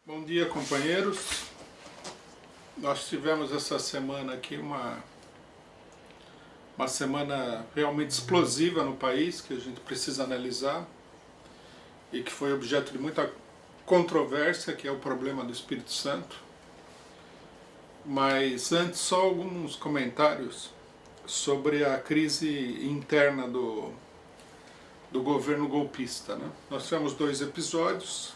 Bom dia, companheiros. Nós tivemos essa semana aqui uma semana realmente explosiva no país, que a gente precisa analisar e que foi objeto de muita controvérsia, que é o problema do Espírito Santo. Mas antes, só alguns comentários sobre a crise interna do governo golpista, né? Nós tivemos 2 episódios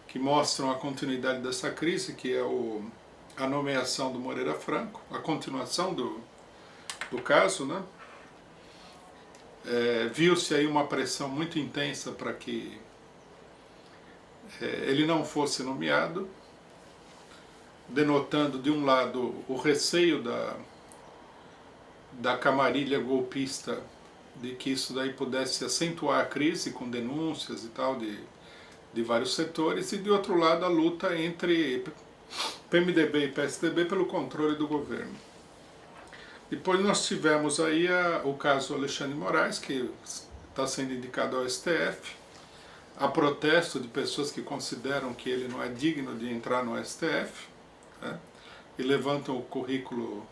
que mostram a continuidade dessa crise, que é a nomeação do Moreira Franco, a continuação do caso, né? Viu-se aí uma pressão muito intensa para que ele não fosse nomeado, denotando de um lado o receio da camarilha golpista de que isso daí pudesse acentuar a crise com denúncias e tal de vários setores, e de outro lado a luta entre PMDB e PSDB pelo controle do governo. Depois nós tivemos aí o caso Alexandre de Moraes, que está sendo indicado ao STF, a protesto de pessoas que consideram que ele não é digno de entrar no STF, né, e levantam o currículo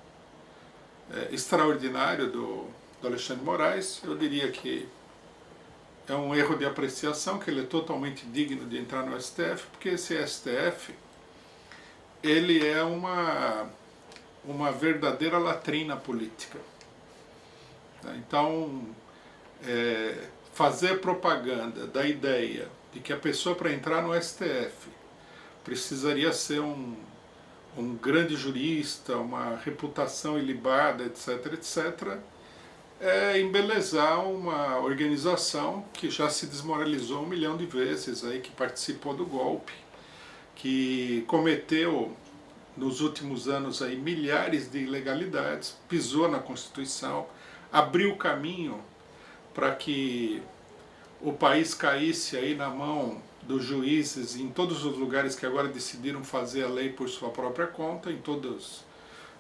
extraordinário do Alexandre de Moraes. Eu diria que é um erro de apreciação, que ele é totalmente digno de entrar no STF, porque esse STF, ele é uma verdadeira latrina política. Então, fazer propaganda da ideia de que a pessoa para entrar no STF precisaria ser um grande jurista, uma reputação ilibada, etc., etc., é embelezar uma organização que já se desmoralizou 1 milhão de vezes, aí, que participou do golpe, que cometeu nos últimos anos aí milhares de ilegalidades, pisou na Constituição, abriu caminho para que o país caísse aí na mão dos juízes em todos os lugares que agora decidiram fazer a lei por sua própria conta, em todos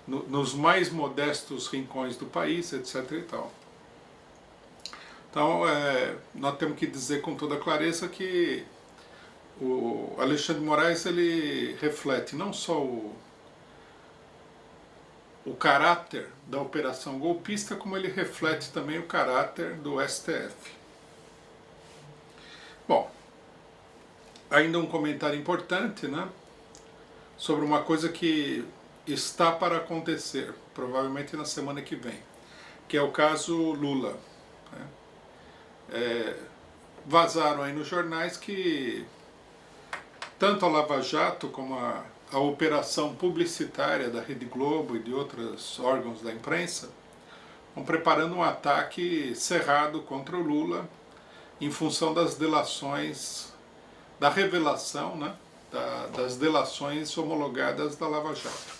nos mais modestos rincões do país, etc. e tal. Então, nós temos que dizer com toda clareza que o Alexandre de Moraes, ele reflete não só o caráter da operação golpista, como ele reflete também o caráter do STF. Bom, ainda um comentário importante, né, sobre uma coisa que está para acontecer, provavelmente na semana que vem, que é o caso Lula. Vazaram aí nos jornais que tanto a Lava Jato como a operação publicitária da Rede Globo e de outros órgãos da imprensa estão preparando um ataque cerrado contra o Lula em função das delações, da revelação, né, das delações homologadas da Lava Jato.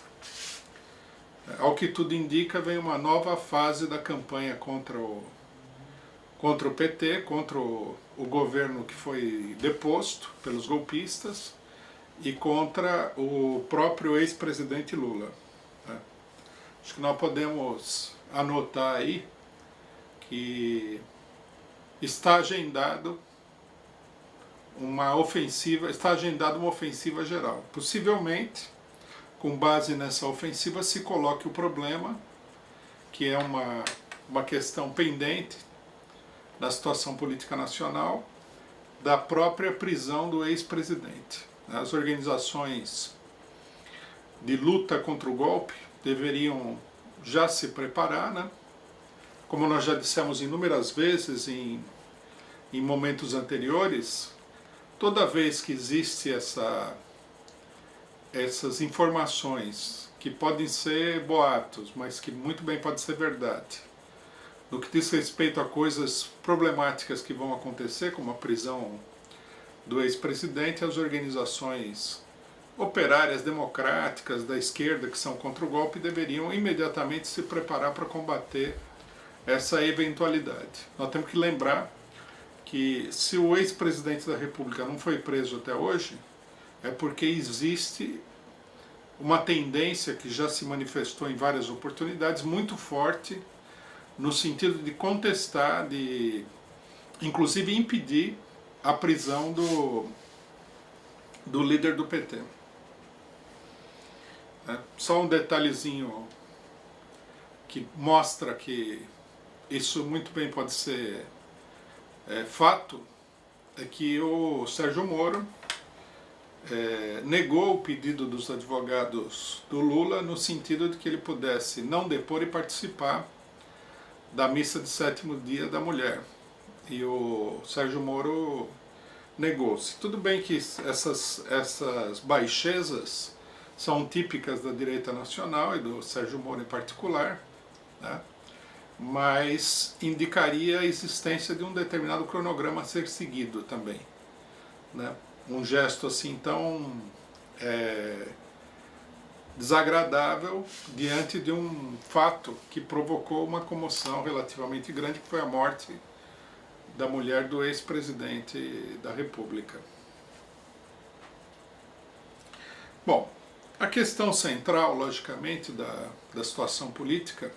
Ao que tudo indica, vem uma nova fase da campanha contra o PT, contra o governo que foi deposto pelos golpistas e contra o próprio ex-presidente Lula. Acho que nós podemos anotar aí que está agendado uma ofensiva geral. Possivelmente, com base nessa ofensiva, se coloque o problema, que é uma questão pendente da situação política nacional, da própria prisão do ex-presidente. As organizações de luta contra o golpe deveriam já se preparar, né? Como nós já dissemos inúmeras vezes em momentos anteriores, toda vez que existe essas informações, que podem ser boatos, mas que muito bem pode ser verdade, no que diz respeito a coisas problemáticas que vão acontecer, como a prisão do ex-presidente, as organizações operárias, democráticas, da esquerda, que são contra o golpe, deveriam imediatamente se preparar para combater essa eventualidade. Nós temos que lembrar que se o ex-presidente da República não foi preso até hoje, é porque existe uma tendência que já se manifestou em várias oportunidades, muito forte, no sentido de contestar, de inclusive impedir a prisão do líder do PT. Só um detalhezinho que mostra que isso muito bem pode ser fato, é que o Sérgio Moro negou o pedido dos advogados do Lula no sentido de que ele pudesse não depor e participar da missa de 7º dia da mulher. E o Sérgio Moro negou-se. Tudo bem que essas baixezas são típicas da direita nacional e do Sérgio Moro em particular, né? Mas indicaria a existência de um determinado cronograma a ser seguido também, né? Um gesto assim tão desagradável diante de um fato que provocou uma comoção relativamente grande, que foi a morte da mulher do ex-presidente da República. Bom, a questão central, logicamente, da situação política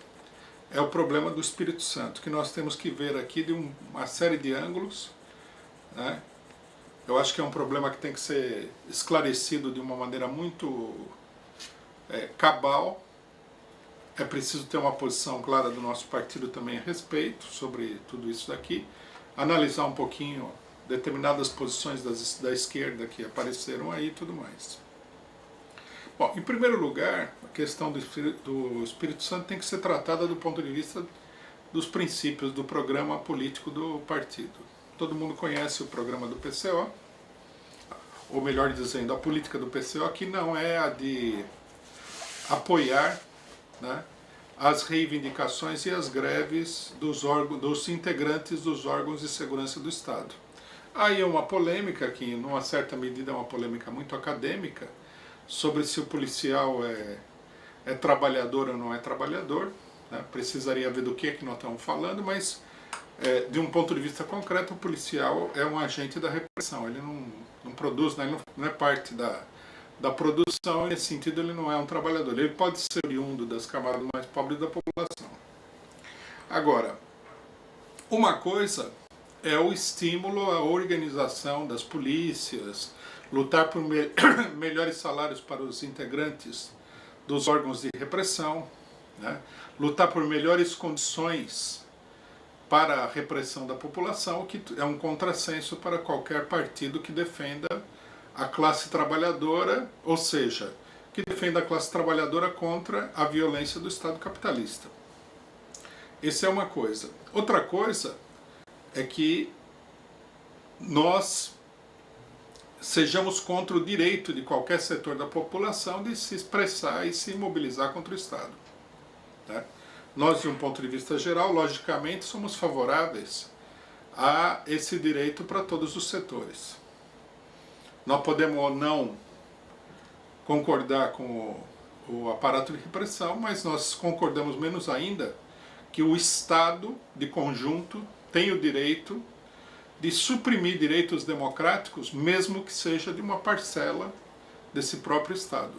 é o problema do Espírito Santo, que nós temos que ver aqui de uma série de ângulos, né? Eu acho que é um problema que tem que ser esclarecido de uma maneira muito cabal. É preciso ter uma posição clara do nosso partido também a respeito sobre tudo isso daqui, analisar um pouquinho determinadas posições da esquerda que apareceram aí e tudo mais. Bom, em primeiro lugar, a questão do Espírito Santo tem que ser tratada do ponto de vista dos princípios do programa político do partido. Todo mundo conhece o programa do PCO, ou melhor dizendo, a política do PCO, que não é a de apoiar, né, as reivindicações e as greves dos integrantes dos órgãos de segurança do Estado. Aí é uma polêmica, que numa certa medida é uma polêmica muito acadêmica, sobre se o policial é trabalhador ou não é trabalhador, né? Precisaria ver do que nós estamos falando, mas de um ponto de vista concreto, o policial é um agente da repressão, ele não produz, né? Ele não é parte da produção, nesse sentido ele não é um trabalhador, ele pode ser oriundo das camadas mais pobres da população. Agora, uma coisa é o estímulo à organização das polícias, lutar por melhores salários para os integrantes dos órgãos de repressão, né? Lutar por melhores condições para a repressão da população, que é um contrassenso para qualquer partido que defenda a classe trabalhadora, ou seja, que defenda a classe trabalhadora contra a violência do Estado capitalista. Essa é uma coisa. Outra coisa é que nós sejamos contra o direito de qualquer setor da população de se expressar e se mobilizar contra o Estado, né? Nós, de um ponto de vista geral, logicamente, somos favoráveis a esse direito para todos os setores. Nós podemos ou não concordar com o aparato de repressão, mas nós concordamos menos ainda que o Estado, de conjunto, tem o direito de suprimir direitos democráticos, mesmo que seja de uma parcela desse próprio Estado.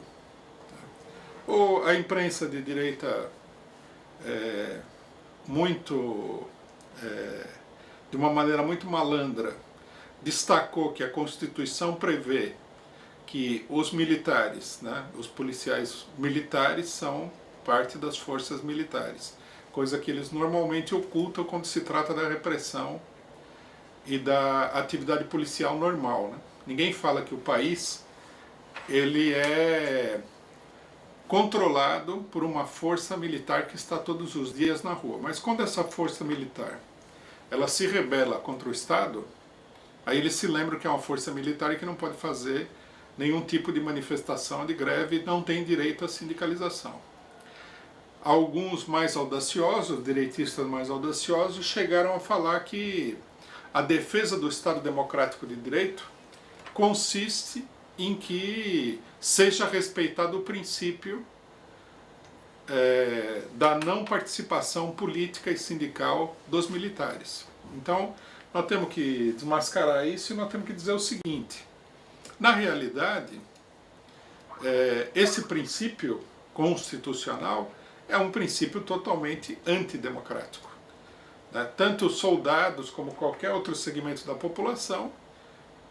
Ou a imprensa de direita de uma maneira muito malandra, destacou que a Constituição prevê que os militares, né, os policiais militares são parte das forças militares, coisa que eles normalmente ocultam quando se trata da repressão e da atividade policial normal, né? Ninguém fala que o país ele é controlado por uma força militar que está todos os dias na rua. Mas quando essa força militar ela se rebela contra o Estado, aí eles se lembram que é uma força militar e que não pode fazer nenhum tipo de manifestação, de greve, não tem direito à sindicalização. Alguns mais audaciosos, direitistas mais audaciosos, chegaram a falar que a defesa do Estado Democrático de Direito consiste em que seja respeitado o princípio da não participação política e sindical dos militares. Então, nós temos que desmascarar isso e nós temos que dizer o seguinte: na realidade, esse princípio constitucional é um princípio totalmente antidemocrático, né? Tanto os soldados como qualquer outro segmento da população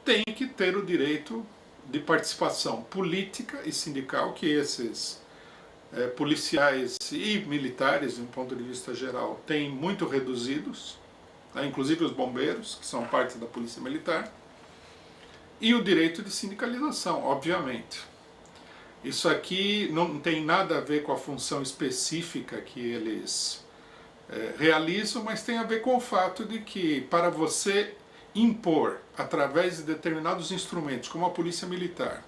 tem que ter o direito de participação política e sindical que esses policiais e militares, de um ponto de vista geral, têm muito reduzidos, né, inclusive os bombeiros, que são parte da polícia militar, e o direito de sindicalização, obviamente. Isso aqui não tem nada a ver com a função específica que eles realizam, mas tem a ver com o fato de que, para você impor, através de determinados instrumentos, como a polícia militar,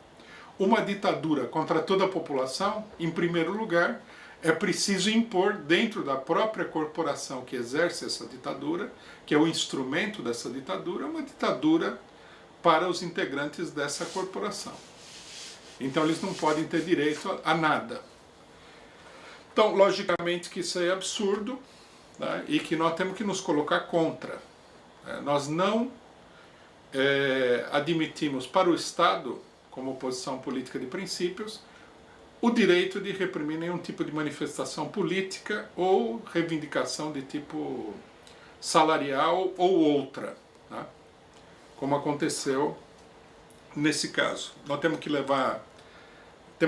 uma ditadura contra toda a população, em primeiro lugar, é preciso impor dentro da própria corporação que exerce essa ditadura, que é o instrumento dessa ditadura, uma ditadura para os integrantes dessa corporação. Então eles não podem ter direito a nada. Então, logicamente que isso é absurdo, né, e que nós temos que nos colocar contra. Nós não admitimos para o Estado, como posição política de princípios, o direito de reprimir nenhum tipo de manifestação política ou reivindicação de tipo salarial ou outra, né, como aconteceu nesse caso. Nós temos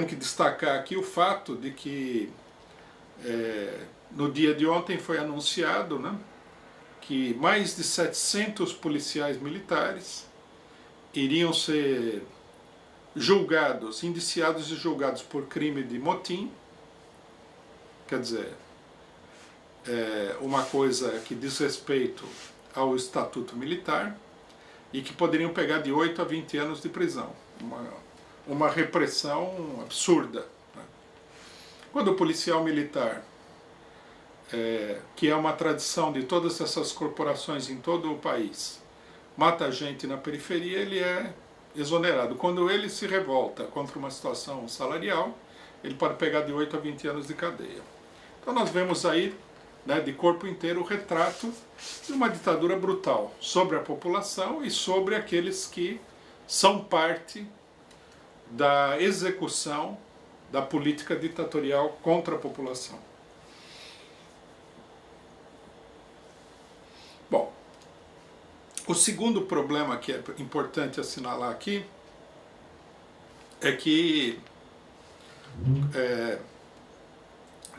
que destacar aqui o fato de que no dia de ontem foi anunciado, né, que mais de 700 policiais militares iriam ser julgados, indiciados e julgados por crime de motim, quer dizer, uma coisa que diz respeito ao Estatuto Militar, e que poderiam pegar de 8 a 20 anos de prisão. Uma repressão absurda, né? Quando o policial militar, que é uma tradição de todas essas corporações em todo o país, mata gente na periferia, ele é exonerado. Quando ele se revolta contra uma situação salarial, ele pode pegar de 8 a 20 anos de cadeia. Então nós vemos aí, né, de corpo inteiro o retrato de uma ditadura brutal sobre a população e sobre aqueles que são parte da execução da política ditatorial contra a população. Bom, o segundo problema que é importante assinalar aqui é que,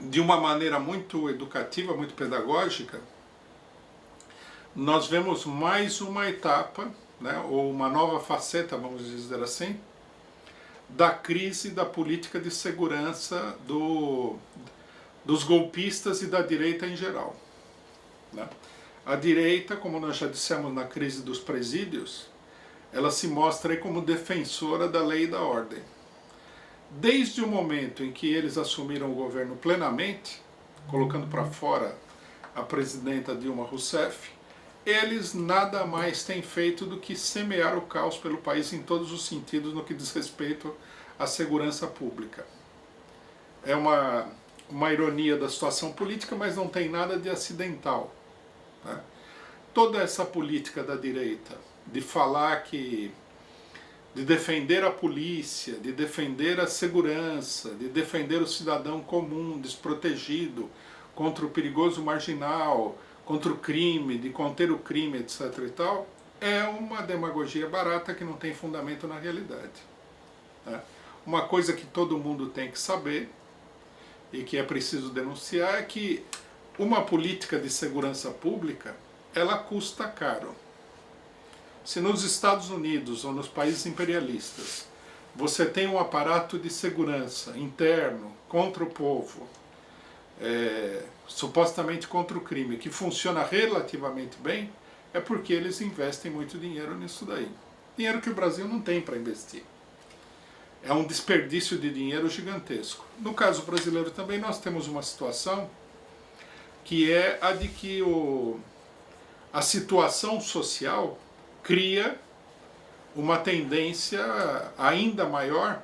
de uma maneira muito educativa, muito pedagógica, nós vemos mais uma etapa, né, ou uma nova faceta, vamos dizer assim, da crise da política de segurança dos golpistas e da direita em geral, né? A direita, como nós já dissemos na crise dos presídios, ela se mostra aí como defensora da lei e da ordem. Desde o momento em que eles assumiram o governo plenamente, colocando para fora a presidenta Dilma Rousseff, eles nada mais têm feito do que semear o caos pelo país em todos os sentidos no que diz respeito à segurança pública. É uma ironia da situação política, mas não tem nada de acidental, né? Toda essa política da direita de falar de defender a polícia, de defender a segurança, de defender o cidadão comum, desprotegido, contra o perigoso marginal, contra o crime, de conter o crime, etc. e tal, é uma demagogia barata que não tem fundamento na realidade, né? Uma coisa que todo mundo tem que saber e que é preciso denunciar é que uma política de segurança pública, ela custa caro. Se nos Estados Unidos ou nos países imperialistas você tem um aparato de segurança interno contra o povo, supostamente contra o crime, que funciona relativamente bem, é porque eles investem muito dinheiro nisso daí. Dinheiro que o Brasil não tem para investir. É um desperdício de dinheiro gigantesco. No caso brasileiro também nós temos uma situação que é a de que a situação social cria uma tendência ainda maior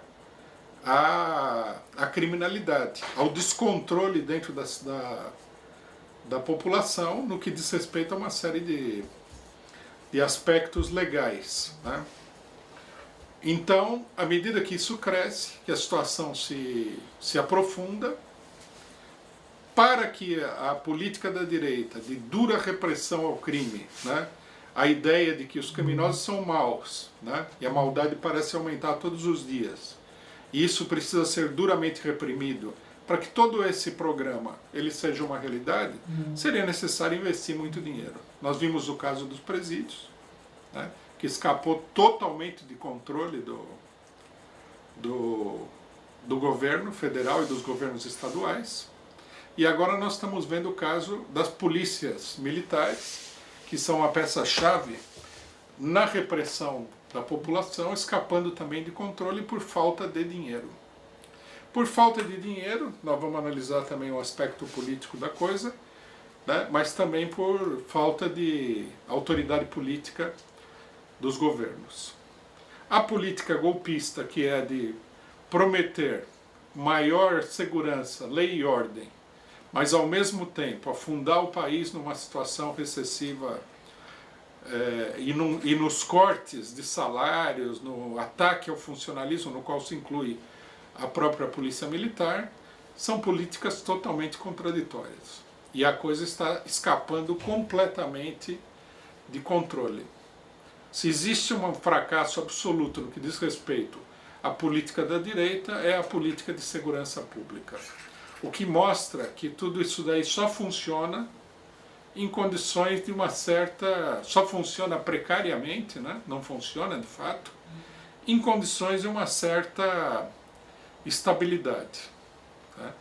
à criminalidade, ao descontrole dentro da população no que diz respeito a uma série de aspectos legais, né? Então, à medida que isso cresce, que a situação se aprofunda, para que a política da direita, de dura repressão ao crime, né, a ideia de que os criminosos são maus, né? E a maldade parece aumentar todos os dias. E isso precisa ser duramente reprimido. Para que todo esse programa ele seja uma realidade, seria necessário investir muito dinheiro. Nós vimos o caso dos presídios, né? Que escapou totalmente de controle do governo federal e dos governos estaduais. E agora nós estamos vendo o caso das polícias militares, que são a peça-chave na repressão da população, escapando também de controle por falta de dinheiro. Por falta de dinheiro, nós vamos analisar também o aspecto político da coisa, né? Mas também por falta de autoridade política dos governos. A política golpista, que é de prometer maior segurança, lei e ordem, mas ao mesmo tempo afundar o país numa situação recessiva e nos cortes de salários, no ataque ao funcionalismo, no qual se inclui a própria polícia militar, são políticas totalmente contraditórias. E a coisa está escapando completamente de controle. Se existe um fracasso absoluto no que diz respeito à política da direita, é a política de segurança pública. O que mostra que tudo isso daí só funciona em condições de uma certa... só funciona precariamente, né? Não funciona de fato, em condições de uma certa estabilidade. Tá?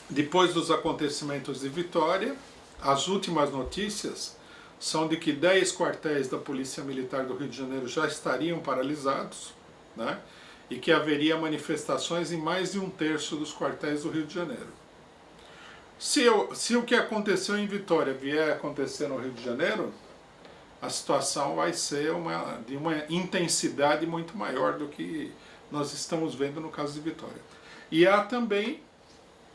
Depois dos acontecimentos de Vitória, as últimas notícias são de que 10 quartéis da Polícia Militar do Rio de Janeiro já estariam paralisados, né? E que haveria manifestações em mais de 1/3 dos quartéis do Rio de Janeiro. Se o que aconteceu em Vitória vier a acontecer no Rio de Janeiro, a situação vai ser de uma intensidade muito maior do que nós estamos vendo no caso de Vitória. E há também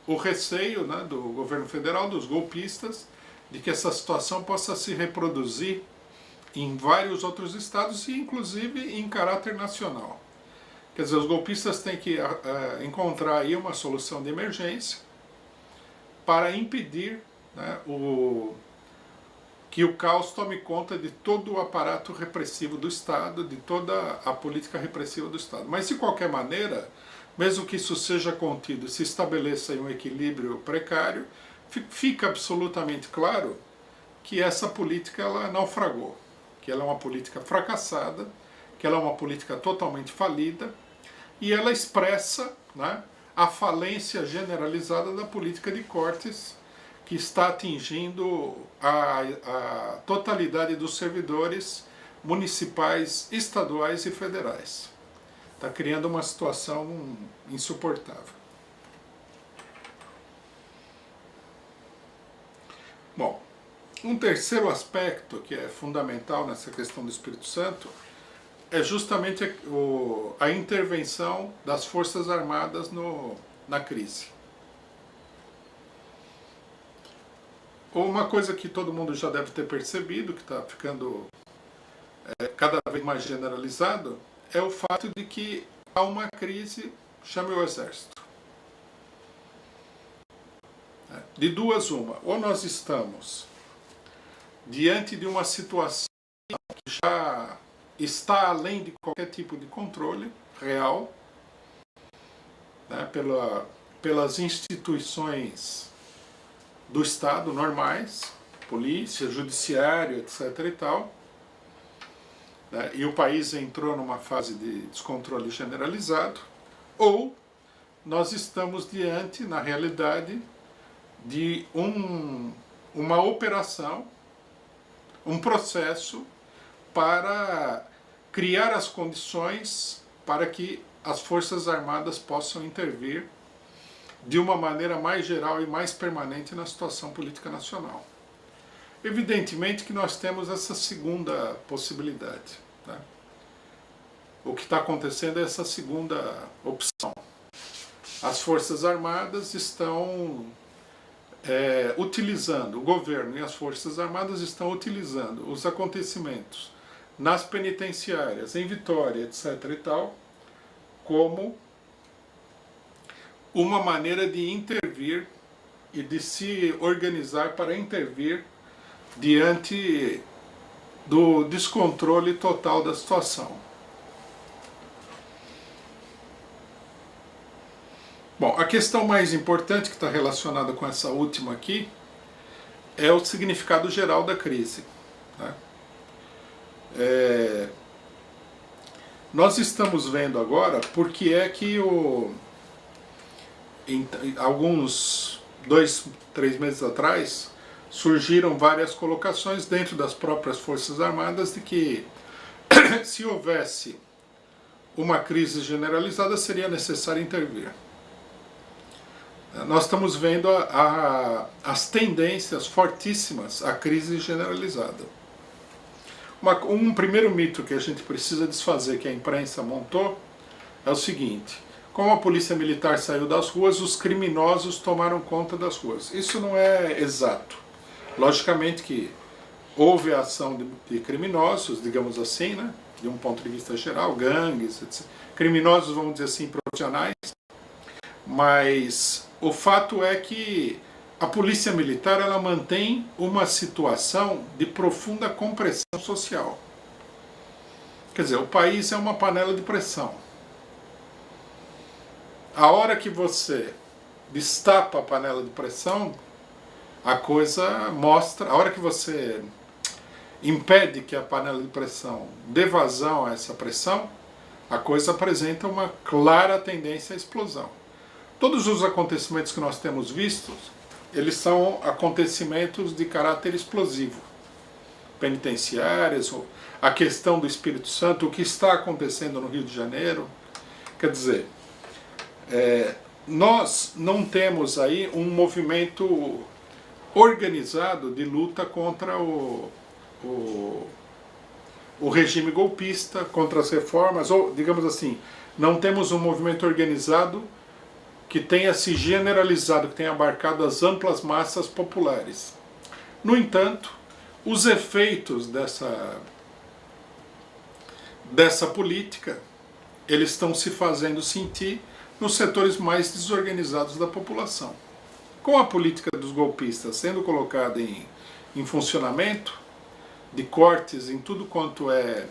o receio, né, do governo federal, dos golpistas, de que essa situação possa se reproduzir em vários outros estados e inclusive em caráter nacional. Quer dizer, os golpistas têm que encontrar aí uma solução de emergência para impedir, né, que o caos tome conta de todo o aparato repressivo do Estado, de toda a política repressiva do Estado. Mas, de qualquer maneira, mesmo que isso seja contido, se estabeleça um equilíbrio precário, fica absolutamente claro que essa política ela naufragou, que ela é uma política fracassada, que ela é uma política totalmente falida, e ela expressa, né, a falência generalizada da política de cortes que está atingindo a totalidade dos servidores municipais, estaduais e federais. Está criando uma situação insuportável. Bom, um terceiro aspecto que é fundamental nessa questão do Espírito Santo é justamente a intervenção das Forças Armadas na crise. Uma coisa que todo mundo já deve ter percebido, que está ficando cada vez mais generalizado, é o fato de que há uma crise, chame o Exército. De duas uma, ou nós estamos diante de uma situação que já está além de qualquer tipo de controle real, né, pelas instituições do Estado normais, polícia, judiciário, etc. e tal, né, e o país entrou numa fase de descontrole generalizado, ou nós estamos diante, na realidade, de uma operação, um processo para criar as condições para que as Forças Armadas possam intervir de uma maneira mais geral e mais permanente na situação política nacional. Evidentemente que nós temos essa segunda possibilidade, né? O que está acontecendo é essa segunda opção. As Forças Armadas estão utilizando, o governo e as Forças Armadas estão utilizando os acontecimentos nas penitenciárias, em Vitória, etc. e tal, como uma maneira de intervir e de se organizar para intervir diante do descontrole total da situação. Bom, a questão mais importante que está relacionada com essa última aqui é o significado geral da crise, né? Nós estamos vendo agora porque é que alguns 2, 3 meses atrás surgiram várias colocações dentro das próprias Forças Armadas de que se houvesse uma crise generalizada seria necessário intervir. Nós estamos vendo as tendências fortíssimas à crise generalizada. Um primeiro mito que a gente precisa desfazer, que a imprensa montou, é o seguinte: como a polícia militar saiu das ruas, os criminosos tomaram conta das ruas. Isso não é exato. Logicamente que houve a ação de criminosos, digamos assim, né, de um ponto de vista geral, gangues, etc. Criminosos, vamos dizer assim, profissionais, mas o fato é que a polícia militar ela mantém uma situação de profunda compressão social. Quer dizer, o país é uma panela de pressão. A hora que você destapa a panela de pressão, a coisa mostra, a hora que você impede que a panela de pressão dê vazão a essa pressão, a coisa apresenta uma clara tendência à explosão. Todos os acontecimentos que nós temos vistos, eles são acontecimentos de caráter explosivo. Penitenciárias, a questão do Espírito Santo, o que está acontecendo no Rio de Janeiro. Quer dizer, nós não temos aí um movimento organizado de luta contra o regime golpista, contra as reformas, ou, digamos assim, não temos um movimento organizado que tenha se generalizado, que tenha abarcado as amplas massas populares. No entanto, os efeitos dessa política, eles estão se fazendo sentir nos setores mais desorganizados da população. Com a política dos golpistas sendo colocada em funcionamento, de cortes em tudo quanto é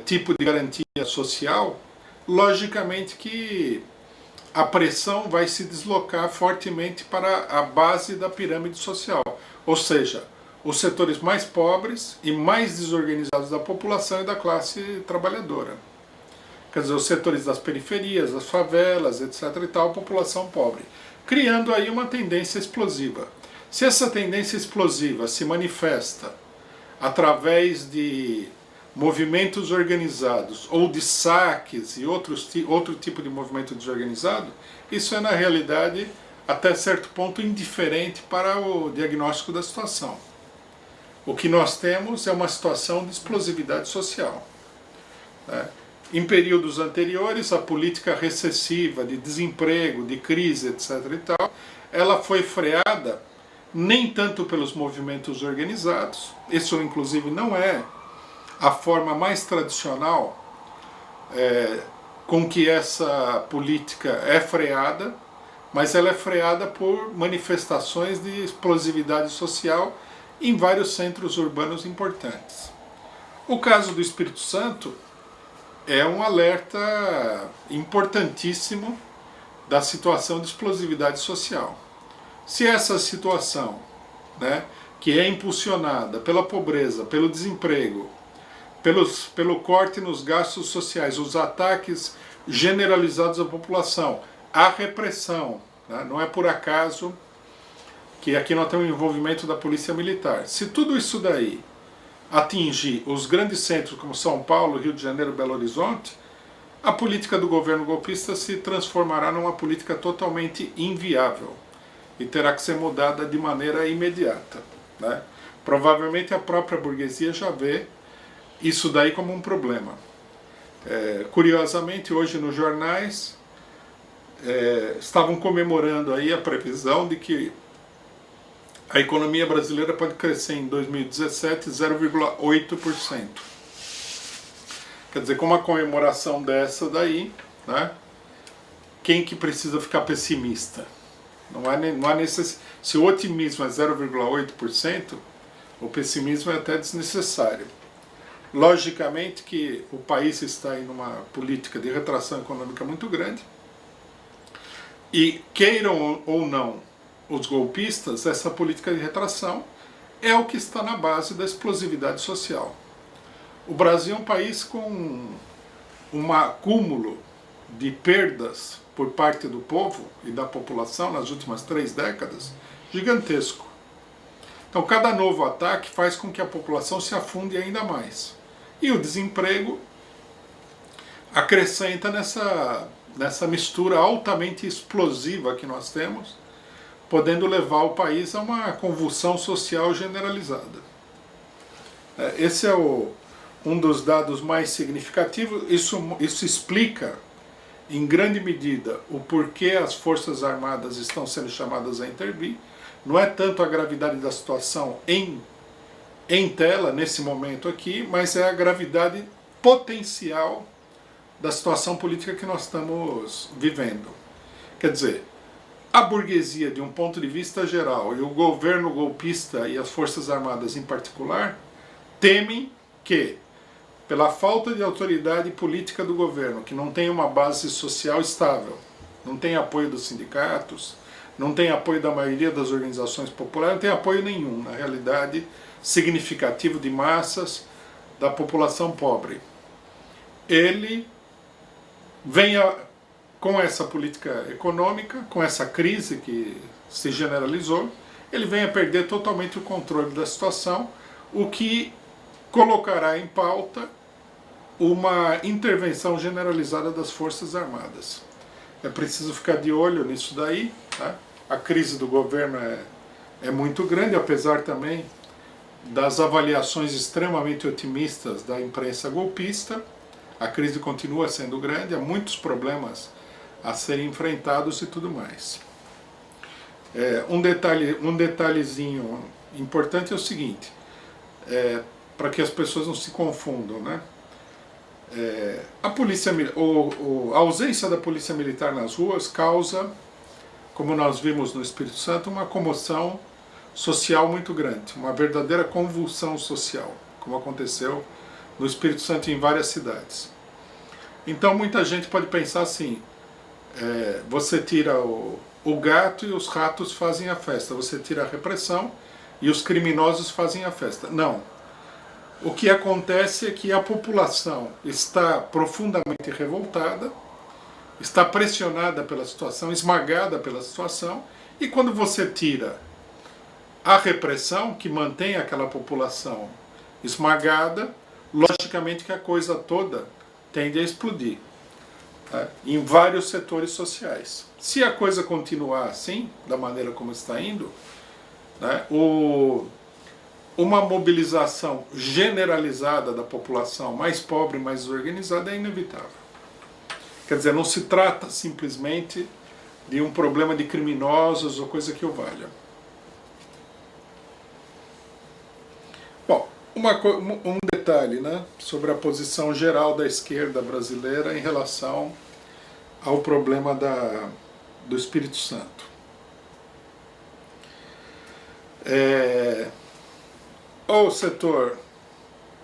tipo de garantia social, logicamente que a pressão vai se deslocar fortemente para a base da pirâmide social, ou seja, os setores mais pobres e mais desorganizados da população e da classe trabalhadora. Quer dizer, os setores das periferias, das favelas, etc. e tal, a população pobre, criando aí uma tendência explosiva. Se essa tendência explosiva se manifesta através de movimentos organizados ou de saques e outro tipo de movimento desorganizado, isso é na realidade até certo ponto indiferente para o diagnóstico da situação. O que nós temos é uma situação de explosividade social, né? Em períodos anteriores, a política recessiva de desemprego, de crise, etc. e tal, ela foi freada nem tanto pelos movimentos organizados, isso inclusive não é a forma mais tradicional com que essa política é freada, mas ela é freada por manifestações de explosividade social em vários centros urbanos importantes. O caso do Espírito Santo é um alerta importantíssimo da situação de explosividade social. Se essa situação, né, que é impulsionada pela pobreza, pelo desemprego, pelo corte nos gastos sociais, os ataques generalizados à população, a repressão, né, não é por acaso que aqui nós temos o envolvimento da polícia militar. Se tudo isso daí atingir os grandes centros como São Paulo, Rio de Janeiro, Belo Horizonte, a política do governo golpista se transformará numa política totalmente inviável e terá que ser mudada de maneira imediata, né? Provavelmente a própria burguesia já vê isso daí como um problema. Curiosamente, hoje nos jornais estavam comemorando aí a previsão de que a economia brasileira pode crescer em 2017 0,8%. Quer dizer, com uma comemoração dessa daí, né, quem que precisa ficar pessimista? Não há necessidade. Se o otimismo é 0,8%, o pessimismo é até desnecessário. Logicamente que o país está em uma política de retração econômica muito grande, e queiram ou não os golpistas, essa política de retração é o que está na base da explosividade social. O Brasil é um país com um acúmulo de perdas por parte do povo e da população nas últimas 3 décadas gigantesco. Então cada novo ataque faz com que a população se afunde ainda mais. E o desemprego acrescenta nessa mistura altamente explosiva que nós temos, podendo levar o país a uma convulsão social generalizada. Esse é um dos dados mais significativos. Isso explica, em grande medida, o porquê as Forças Armadas estão sendo chamadas a intervir. Não é tanto a gravidade da situação em tela, nesse momento aqui, mas é a gravidade potencial da situação política que nós estamos vivendo. Quer dizer, a burguesia, de um ponto de vista geral, e o governo golpista e as Forças Armadas em particular, temem que, pela falta de autoridade política do governo, que não tem uma base social estável, não tem apoio dos sindicatos, não tem apoio da maioria das organizações populares, não tem apoio nenhum, na realidade, significativo de massas da população pobre. Ele venha com essa política econômica, com essa crise que se generalizou, ele vem a perder totalmente o controle da situação, o que colocará em pauta uma intervenção generalizada das Forças Armadas. É preciso ficar de olho nisso daí, tá? A crise do governo é muito grande, apesar também das avaliações extremamente otimistas da imprensa golpista. A crise continua sendo grande, há muitos problemas a serem enfrentados e tudo mais. Um detalhezinho importante é o seguinte, para que as pessoas não se confundam, né? A ausência da polícia militar nas ruas causa, como nós vimos no Espírito Santo, uma comoção social muito grande, uma verdadeira convulsão social, como aconteceu no Espírito Santo e em várias cidades. Então muita gente pode pensar assim, você tira o gato e os ratos fazem a festa, você tira a repressão e os criminosos fazem a festa. Não. O que acontece é que a população está profundamente revoltada, está pressionada pela situação, esmagada pela situação, e quando você tira a repressão, que mantém aquela população esmagada, logicamente que a coisa toda tende a explodir, tá? Em vários setores sociais. Se a coisa continuar assim, da maneira como está indo, né, uma mobilização generalizada da população mais pobre, mais desorganizada, é inevitável. Quer dizer, não se trata simplesmente de um problema de criminosos ou coisa que o valha. Bom, um detalhe, né, sobre a posição geral da esquerda brasileira em relação ao problema do Espírito Santo.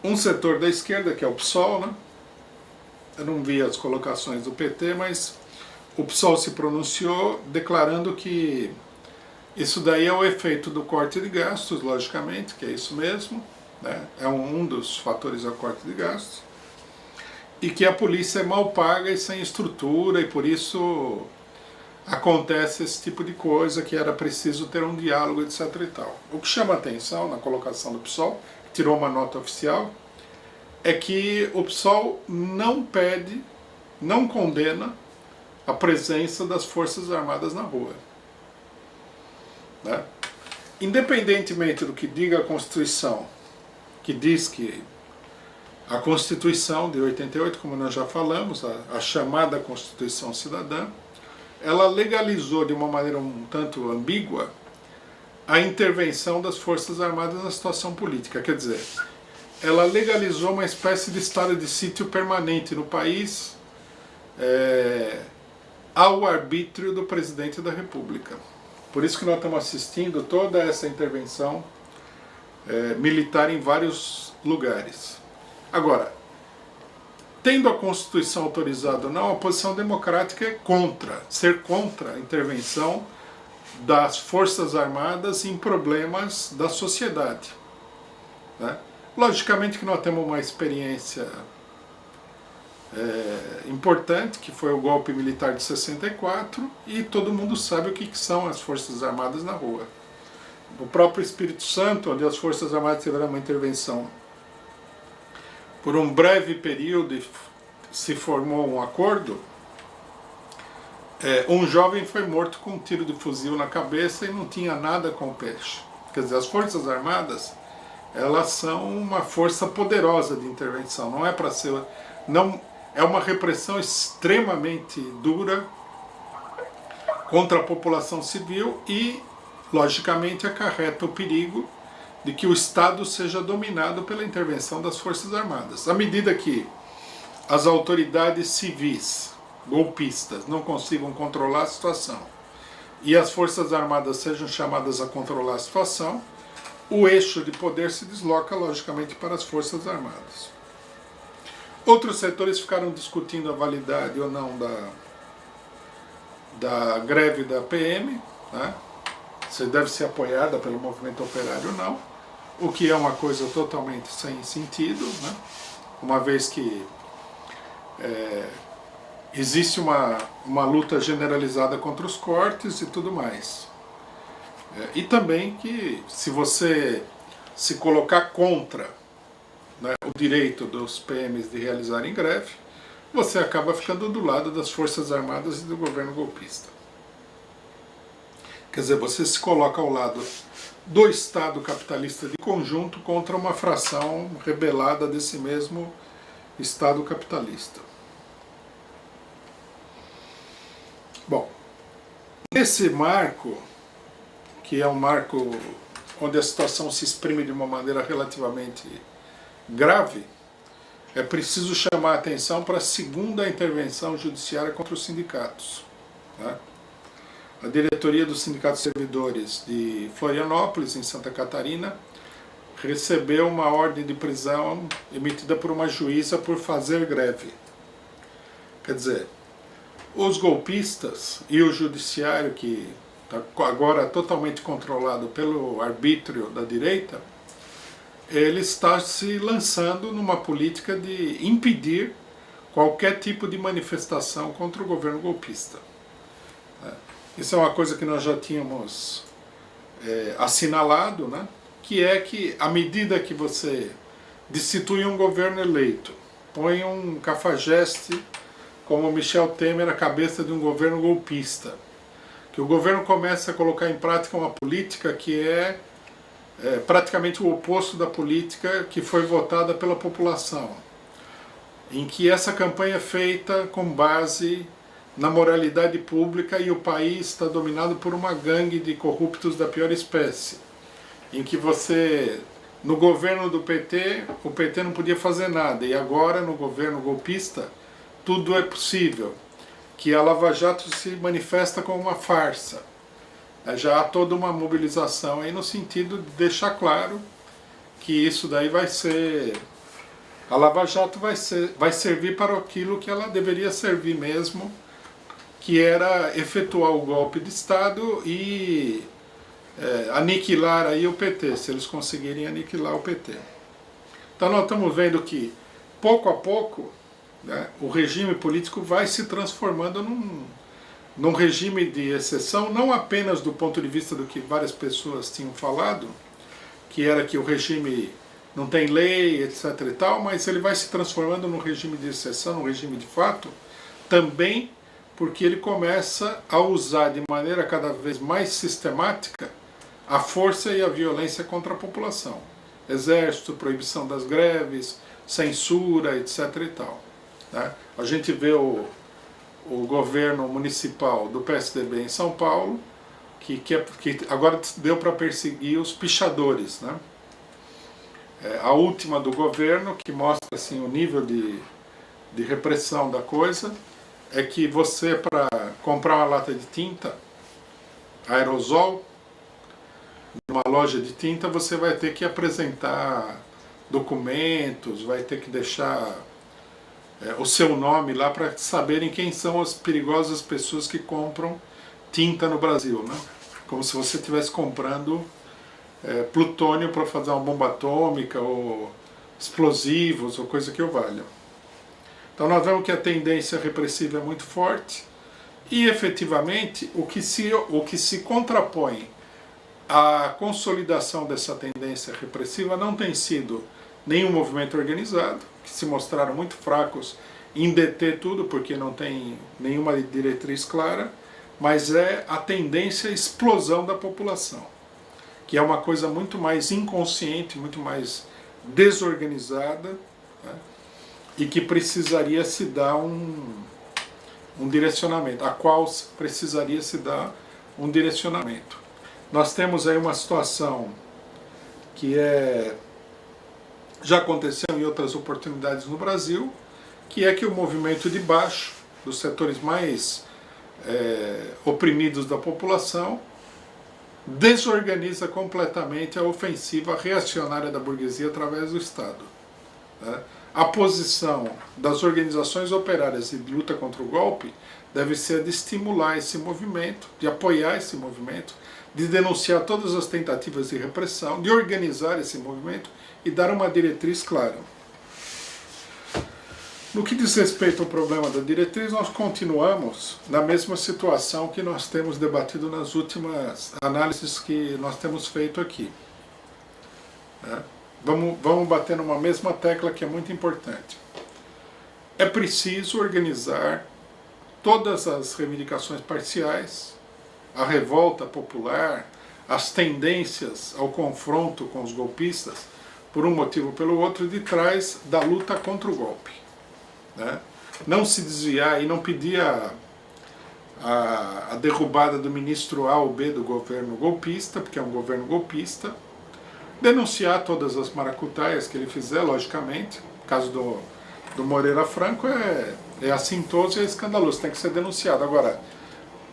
Um setor da esquerda, que é o PSOL, né? Eu não vi as colocações do PT, mas o PSOL se pronunciou declarando que isso daí é o efeito do corte de gastos, logicamente, que é isso mesmo, né? É um dos fatores do corte de gastos, e que a polícia é mal paga e sem estrutura, e por isso acontece esse tipo de coisa, que era preciso ter um diálogo, etc. e tal. O que chama atenção na colocação do PSOL, que tirou uma nota oficial, é que o PSOL não pede, não condena a presença das Forças Armadas na rua, né? Independentemente do que diga a Constituição, que diz que a Constituição de 88, como nós já falamos, a chamada Constituição Cidadã, ela legalizou de uma maneira um tanto ambígua a intervenção das Forças Armadas na situação política. Quer dizer, ela legalizou uma espécie de estado de sítio permanente no país, ao arbítrio do presidente da República. Por isso que nós estamos assistindo toda essa intervenção militar em vários lugares. Agora, tendo a Constituição autorizado ou não, a posição democrática é ser contra a intervenção das Forças Armadas em problemas da sociedade, né? Logicamente que nós temos uma experiência importante, que foi o golpe militar de 64, e todo mundo sabe o que são as Forças Armadas na rua. O próprio Espírito Santo, onde as Forças Armadas tiveram uma intervenção por um breve período e se formou um acordo, um jovem foi morto com um tiro de fuzil na cabeça e não tinha nada com o peixe. Quer dizer, as Forças Armadas, elas são uma força poderosa de intervenção, não é para ser... Não, é uma repressão extremamente dura contra a população civil e, logicamente, acarreta o perigo de que o Estado seja dominado pela intervenção das Forças Armadas. À medida que as autoridades civis, golpistas, não consigam controlar a situação e as Forças Armadas sejam chamadas a controlar a situação, o eixo de poder se desloca, logicamente, para as Forças Armadas. Outros setores ficaram discutindo a validade ou não da greve da PM, né? Se deve ser apoiada pelo movimento operário ou não, o que é uma coisa totalmente sem sentido, né? Uma vez que existe uma luta generalizada contra os cortes e tudo mais. E também que se você se colocar contra, né, o direito dos PMs de realizarem greve, você acaba ficando do lado das Forças Armadas e do governo golpista. Quer dizer, você se coloca ao lado do Estado capitalista de conjunto contra uma fração rebelada desse mesmo Estado capitalista. Bom, nesse marco, que é um marco onde a situação se exprime de uma maneira relativamente grave, é preciso chamar a atenção para a segunda intervenção judiciária contra os sindicatos, né? A diretoria do Sindicato de Servidores de Florianópolis, em Santa Catarina, recebeu uma ordem de prisão emitida por uma juíza por fazer greve. Quer dizer, os golpistas e o judiciário, que está agora totalmente controlado pelo arbítrio da direita, ele está se lançando numa política de impedir qualquer tipo de manifestação contra o governo golpista. Isso é uma coisa que nós já tínhamos assinalado, né? Que é que, à medida que você destitui um governo eleito, põe um cafajeste como Michel Temer à cabeça de um governo golpista, que o governo começa a colocar em prática uma política que é praticamente o oposto da política que foi votada pela população, em que essa campanha é feita com base na moralidade pública e o país está dominado por uma gangue de corruptos da pior espécie, em que você, no governo do PT, o PT não podia fazer nada, e agora no governo golpista tudo é possível, que a Lava Jato se manifesta como uma farsa. Já há toda uma mobilização aí no sentido de deixar claro que isso daí vai ser... A Lava Jato vai servir para aquilo que ela deveria servir mesmo, que era efetuar o golpe de Estado e aniquilar aí o PT, se eles conseguirem aniquilar o PT. Então nós estamos vendo que, pouco a pouco, né, o regime político vai se transformando num regime de exceção, não apenas do ponto de vista do que várias pessoas tinham falado, que era que o regime não tem lei, etc. e tal, mas ele vai se transformando num regime de exceção, num regime de fato, também porque ele começa a usar de maneira cada vez mais sistemática a força e a violência contra a população. Exército, proibição das greves, censura, etc. e tal, né? A gente vê o governo municipal do PSDB em São Paulo, que agora deu para perseguir os pichadores, né? A última do governo, que mostra assim, o nível de repressão da coisa, é que você, para comprar uma lata de tinta, aerosol, numa loja de tinta, você vai ter que apresentar documentos, vai ter que deixar o seu nome lá para saberem quem são as perigosas pessoas que compram tinta no Brasil, né? Como se você estivesse comprando plutônio para fazer uma bomba atômica ou explosivos ou coisa que o valha. Então nós vemos que a tendência repressiva é muito forte e efetivamente o que se contrapõe à consolidação dessa tendência repressiva não tem sido nenhum movimento organizado, que se mostraram muito fracos em deter tudo porque não tem nenhuma diretriz clara, mas é a tendência à explosão da população, que é uma coisa muito mais inconsciente, muito mais desorganizada, né, e que precisaria se dar um direcionamento, a qual precisaria se dar um direcionamento. Nós temos aí uma situação que já aconteceu em outras oportunidades no Brasil, que é que o movimento de baixo, dos setores mais oprimidos da população, desorganiza completamente a ofensiva reacionária da burguesia através do Estado, né? A posição das organizações operárias de luta contra o golpe deve ser a de estimular esse movimento, de apoiar esse movimento, de denunciar todas as tentativas de repressão, de organizar esse movimento e dar uma diretriz clara. No que diz respeito ao problema da diretriz, nós continuamos na mesma situação que nós temos debatido nas últimas análises que nós temos feito aqui, né? Vamos bater numa mesma tecla que é muito importante. É preciso organizar todas as reivindicações parciais, a revolta popular, as tendências ao confronto com os golpistas, por um motivo ou pelo outro, de trás da luta contra o golpe, né? Não se desviar e não pedir a derrubada do ministro A ou B do governo golpista, porque é um governo golpista, denunciar todas as maracutaias que ele fizer, logicamente. O caso do Moreira Franco é assintoso e é escandaloso, tem que ser denunciado. Agora,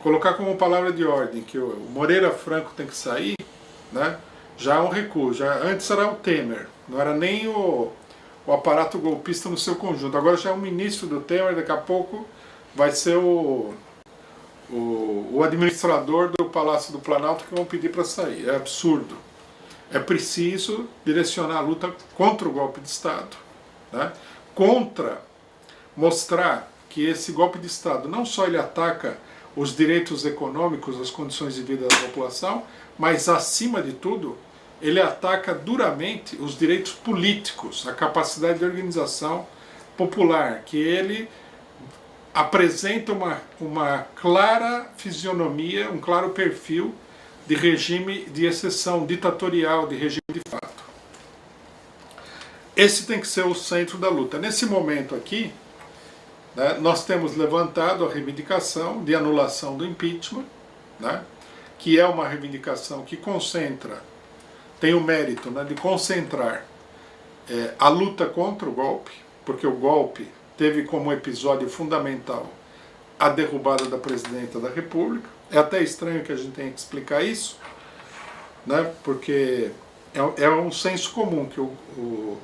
colocar como palavra de ordem que o Moreira Franco tem que sair, né, já é um recuo. Antes era o Temer, não era nem o aparato golpista no seu conjunto. Agora já é o ministro do Temer, daqui a pouco vai ser o administrador do Palácio do Planalto que vão pedir para sair. É absurdo. É preciso direcionar a luta contra o golpe de Estado, né? Mostrar que esse golpe de Estado não só ele ataca os direitos econômicos, as condições de vida da população, mas acima de tudo, ele ataca duramente os direitos políticos, a capacidade de organização popular, que ele apresenta uma clara fisionomia, um claro perfil de regime de exceção ditatorial, de regime de fato. Esse tem que ser o centro da luta. Nesse momento aqui, né, nós temos levantado a reivindicação de anulação do impeachment, né, que é uma reivindicação que tem o mérito, né, de concentrar a luta contra o golpe, porque o golpe teve como episódio fundamental a derrubada da presidenta da República. É até estranho que a gente tenha que explicar isso, né, porque é um senso comum que o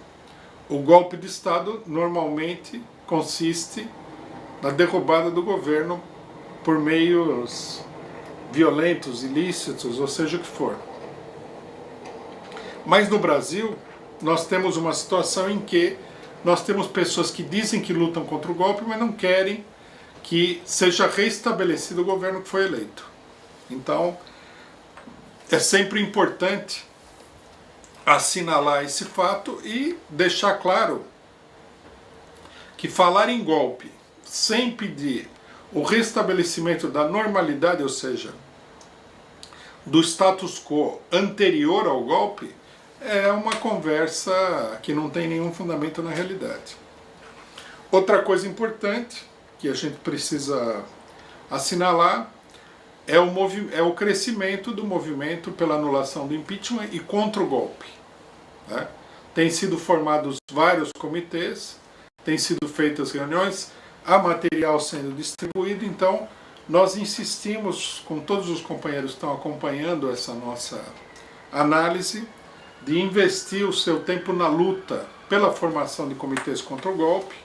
golpe de Estado normalmente consiste na derrubada do governo por meios violentos, ilícitos, ou seja o que for. Mas no Brasil, nós temos uma situação em que nós temos pessoas que dizem que lutam contra o golpe, mas não querem que seja restabelecido o governo que foi eleito. Então, é sempre importante assinalar esse fato e deixar claro que falar em golpe sem pedir o restabelecimento da normalidade, ou seja, do status quo anterior ao golpe, é uma conversa que não tem nenhum fundamento na realidade. Outra coisa importante que a gente precisa assinalar é o crescimento do movimento pela anulação do impeachment e contra o golpe, né? Tem sido formados vários comitês, têm sido feitas reuniões, há material sendo distribuído, então nós insistimos, com todos os companheiros que estão acompanhando essa nossa análise, de investir o seu tempo na luta pela formação de comitês contra o golpe,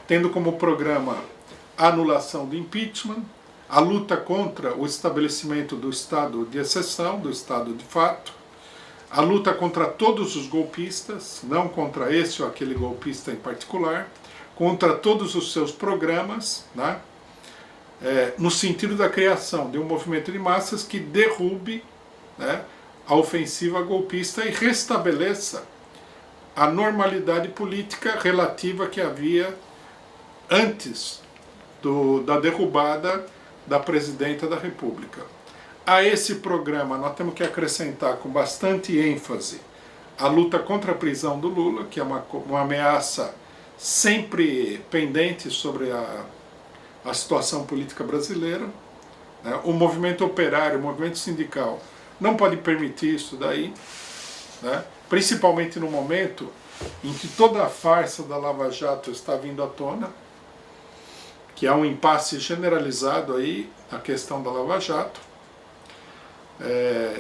tendo como programa a anulação do impeachment, a luta contra o estabelecimento do estado de exceção, do estado de fato, a luta contra todos os golpistas, não contra esse ou aquele golpista em particular, contra todos os seus programas, né, no sentido da criação de um movimento de massas que derrube, né, a ofensiva golpista e restabeleça a normalidade política relativa que havia antes da derrubada da Presidenta da República. A esse programa nós temos que acrescentar com bastante ênfase a luta contra a prisão do Lula, que é uma ameaça sempre pendente sobre a situação política brasileira. O movimento operário, o movimento sindical não pode permitir isso daí, né? Principalmente no momento em que toda a farsa da Lava Jato está vindo à tona, que há um impasse generalizado aí na questão da Lava Jato,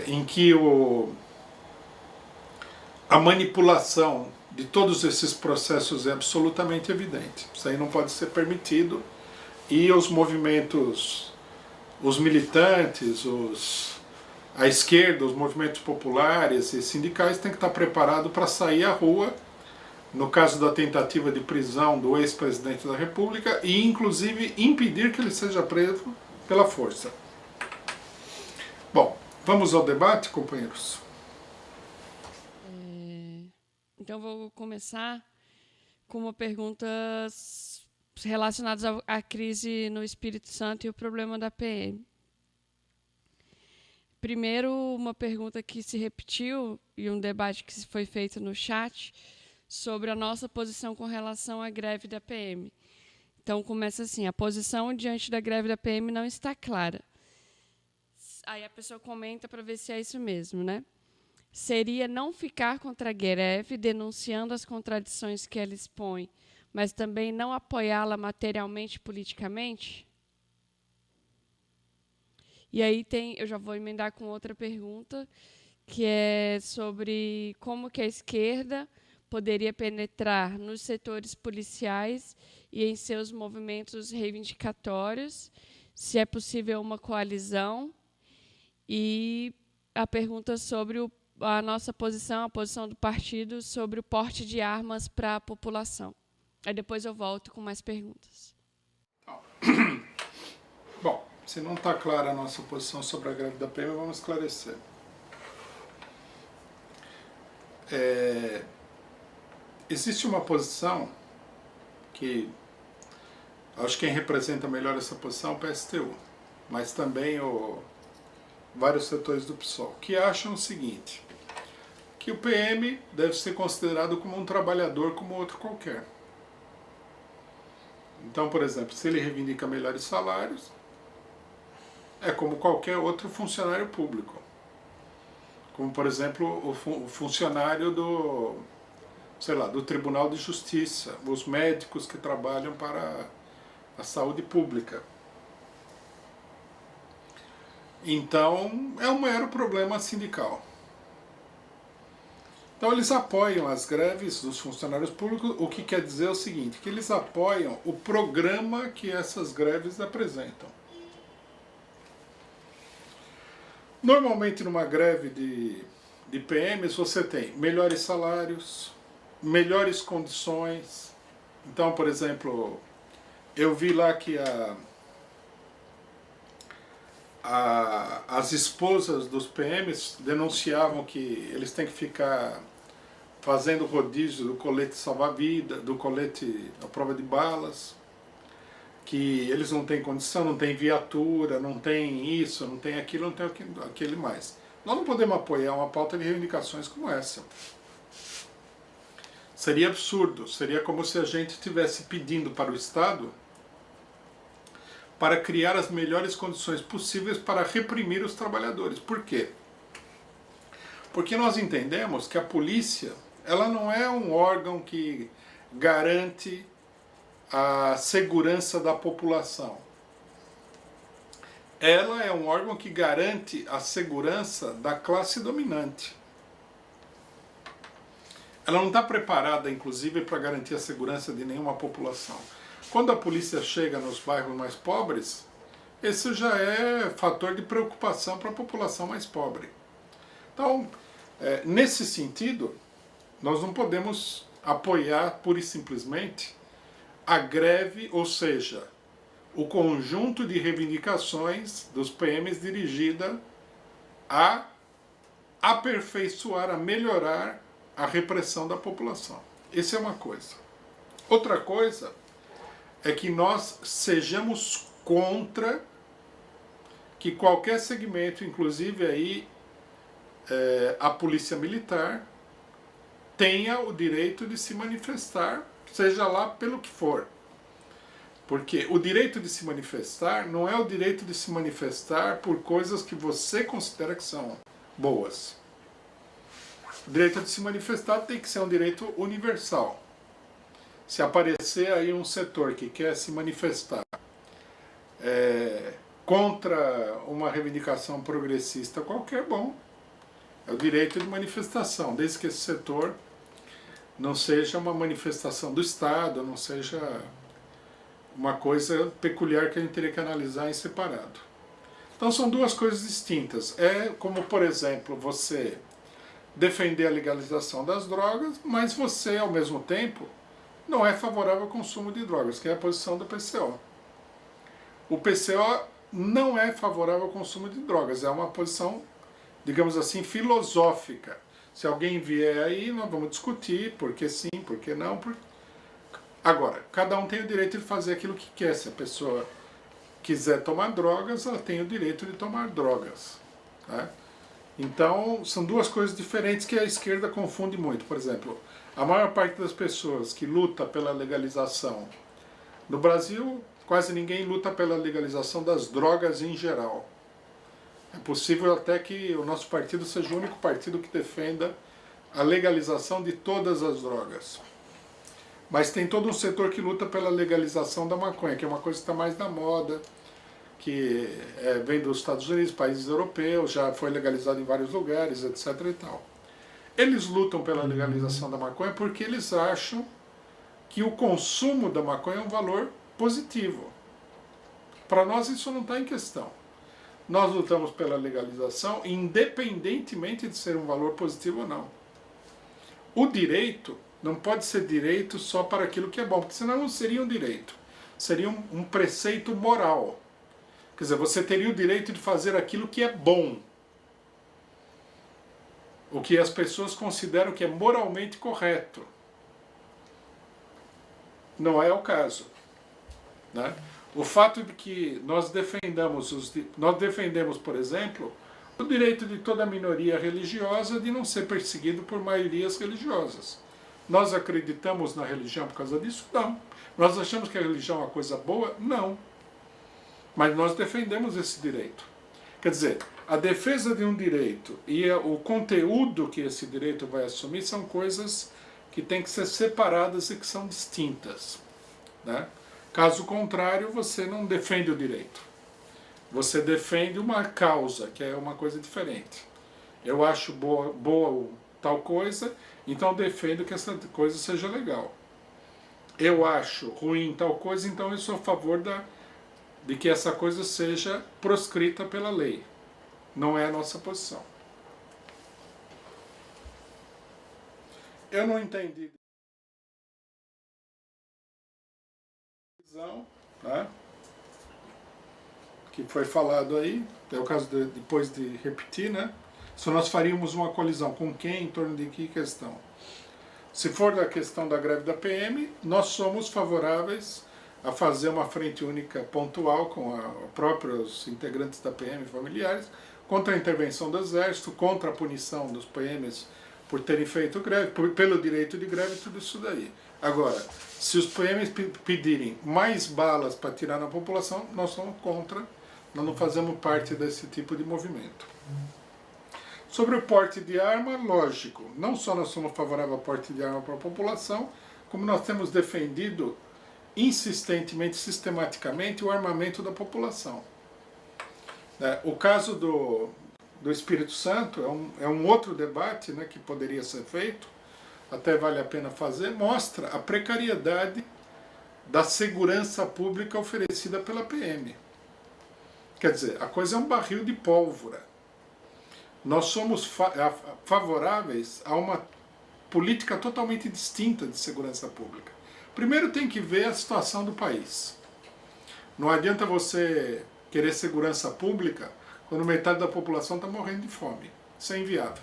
em que a manipulação de todos esses processos é absolutamente evidente. Isso aí não pode ser permitido, e os movimentos, os militantes, a esquerda, os movimentos populares e sindicais têm que estar preparados para sair à rua, no caso da tentativa de prisão do ex-presidente da República, e inclusive impedir que ele seja preso pela força. Bom, vamos ao debate, companheiros? Então vou começar com uma pergunta relacionada à crise no Espírito Santo e o problema da PM. Primeiro, uma pergunta que se repetiu e um debate que foi feito no chat sobre a nossa posição com relação à greve da PM. Então, começa assim: a posição diante da greve da PM não está clara. Aí a pessoa comenta para ver se é isso mesmo, né? Seria não ficar contra a greve, denunciando as contradições que ela expõe, mas também não apoiá-la materialmente e politicamente? E aí eu já vou emendar com outra pergunta, que é sobre como que a esquerda poderia penetrar nos setores policiais e em seus movimentos reivindicatórios, se é possível uma coalizão, e a pergunta sobre a nossa posição, a posição do partido sobre o porte de armas para a população. Aí depois eu volto com mais perguntas. Bom, se não está clara a nossa posição sobre a greve da PM, vamos esclarecer. Existe uma posição que acho que quem representa melhor essa posição é o PSTU, mas também vários setores do PSOL, que acham o seguinte, que o PM deve ser considerado como um trabalhador como outro qualquer. Então, por exemplo, se ele reivindica melhores salários, é como qualquer outro funcionário público. Como, por exemplo, o funcionário do Tribunal de Justiça, os médicos que trabalham para a saúde pública. Então, é um mero problema sindical. Então, eles apoiam as greves dos funcionários públicos, o que quer dizer o seguinte, que eles apoiam o programa que essas greves apresentam. Normalmente, numa greve de PMs, você tem melhores salários, melhores condições. Então, por exemplo, eu vi lá que as esposas dos PMs denunciavam que eles têm que ficar fazendo rodízio do colete salva-vida, do colete à prova de balas, que eles não têm condição, não têm viatura, não tem isso, não tem aquilo, não tem aquilo mais. Nós não podemos apoiar uma pauta de reivindicações como essa. Seria absurdo, seria como se a gente estivesse pedindo para o Estado para criar as melhores condições possíveis para reprimir os trabalhadores. Por quê? Porque nós entendemos que a polícia, ela não é um órgão que garante a segurança da população. ela é um órgão que garante a segurança da classe dominante. Ela não está preparada, inclusive, para garantir a segurança de nenhuma população. Quando a polícia chega nos bairros mais pobres, esse já é fator de preocupação para a população mais pobre. Então, nesse sentido, nós não podemos apoiar pura e simplesmente a greve, ou seja, o conjunto de reivindicações dos PMs dirigida a aperfeiçoar, a melhorar a repressão da população. Essa é uma coisa. Outra coisa é que nós sejamos contra que qualquer segmento, inclusive aí a polícia militar, tenha o direito de se manifestar, seja lá pelo que for. Porque o direito de se manifestar não é o direito de se manifestar por coisas que você considera que são boas. O direito de se manifestar tem que ser um direito universal. Se aparecer aí um setor que quer se manifestar contra uma reivindicação progressista qualquer, bom, é o direito de manifestação, desde que esse setor não seja uma manifestação do Estado, não seja uma coisa peculiar que a gente teria que analisar em separado. Então são duas coisas distintas. É como, por exemplo, você defender a legalização das drogas, mas você, ao mesmo tempo, não é favorável ao consumo de drogas, que é a posição do PCO. O PCO não é favorável ao consumo de drogas, é uma posição, digamos assim, filosófica. Se alguém vier aí, nós vamos discutir por que sim, por que não. Agora, cada um tem o direito de fazer aquilo que quer. Se a pessoa quiser tomar drogas, ela tem o direito de tomar drogas. Tá? Então, são duas coisas diferentes que a esquerda confunde muito. Por exemplo, a maior parte das pessoas que luta pela legalização no Brasil, quase ninguém luta pela legalização das drogas em geral. É possível até que o nosso partido seja o único partido que defenda a legalização de todas as drogas. Mas tem todo um setor que luta pela legalização da maconha, que é uma coisa que está mais na moda, que vem dos Estados Unidos, países europeus, já foi legalizado em vários lugares, etc. e tal. Eles lutam pela legalização da maconha porque eles acham que o consumo da maconha é um valor positivo. Para nós isso não está em questão. Nós lutamos pela legalização independentemente de ser um valor positivo ou não. O direito não pode ser direito só para aquilo que é bom, porque senão não seria um direito. Seria um preceito moral. Quer dizer, você teria o direito de fazer aquilo que é bom. O que as pessoas consideram que é moralmente correto. Não é o caso. Né? O fato de que nós defendemos, por exemplo, o direito de toda minoria religiosa de não ser perseguido por maiorias religiosas. Nós acreditamos na religião por causa disso? Não. Nós achamos que a religião é uma coisa boa? Não. Mas nós defendemos esse direito. Quer dizer, a defesa de um direito e o conteúdo que esse direito vai assumir são coisas que têm que ser separadas e que são distintas. Né? Caso contrário, você não defende o direito. Você defende uma causa, que é uma coisa diferente. Eu acho boa tal coisa, então defendo que essa coisa seja legal. Eu acho ruim tal coisa, então eu sou a favor de que essa coisa seja proscrita pela lei. Não é a nossa posição. Eu não entendi. Tá? Que foi falado aí, é o caso depois de repetir, né? Se nós faríamos uma colisão com quem, em torno de que questão? Se for da questão da greve da PM, nós somos favoráveis a fazer uma frente única pontual com os próprios integrantes da PM e familiares, contra a intervenção do Exército, contra a punição dos PMs por terem feito greve, pelo direito de greve, tudo isso daí. Agora, se os PMs pedirem mais balas para tirar na população, nós somos contra, nós não fazemos parte desse tipo de movimento. Sobre o porte de arma, lógico, não só nós somos favoráveis ao porte de arma para a população, como nós temos defendido insistentemente, sistematicamente, o armamento da população. O caso do Espírito Santo é um outro debate, né, que poderia ser feito, até vale a pena fazer, mostra a precariedade da segurança pública oferecida pela PM. Quer dizer, a coisa é um barril de pólvora. Nós somos favoráveis a uma política totalmente distinta de segurança pública. Primeiro tem que ver a situação do país. Não adianta você querer segurança pública quando metade da população está morrendo de fome. Isso é inviável.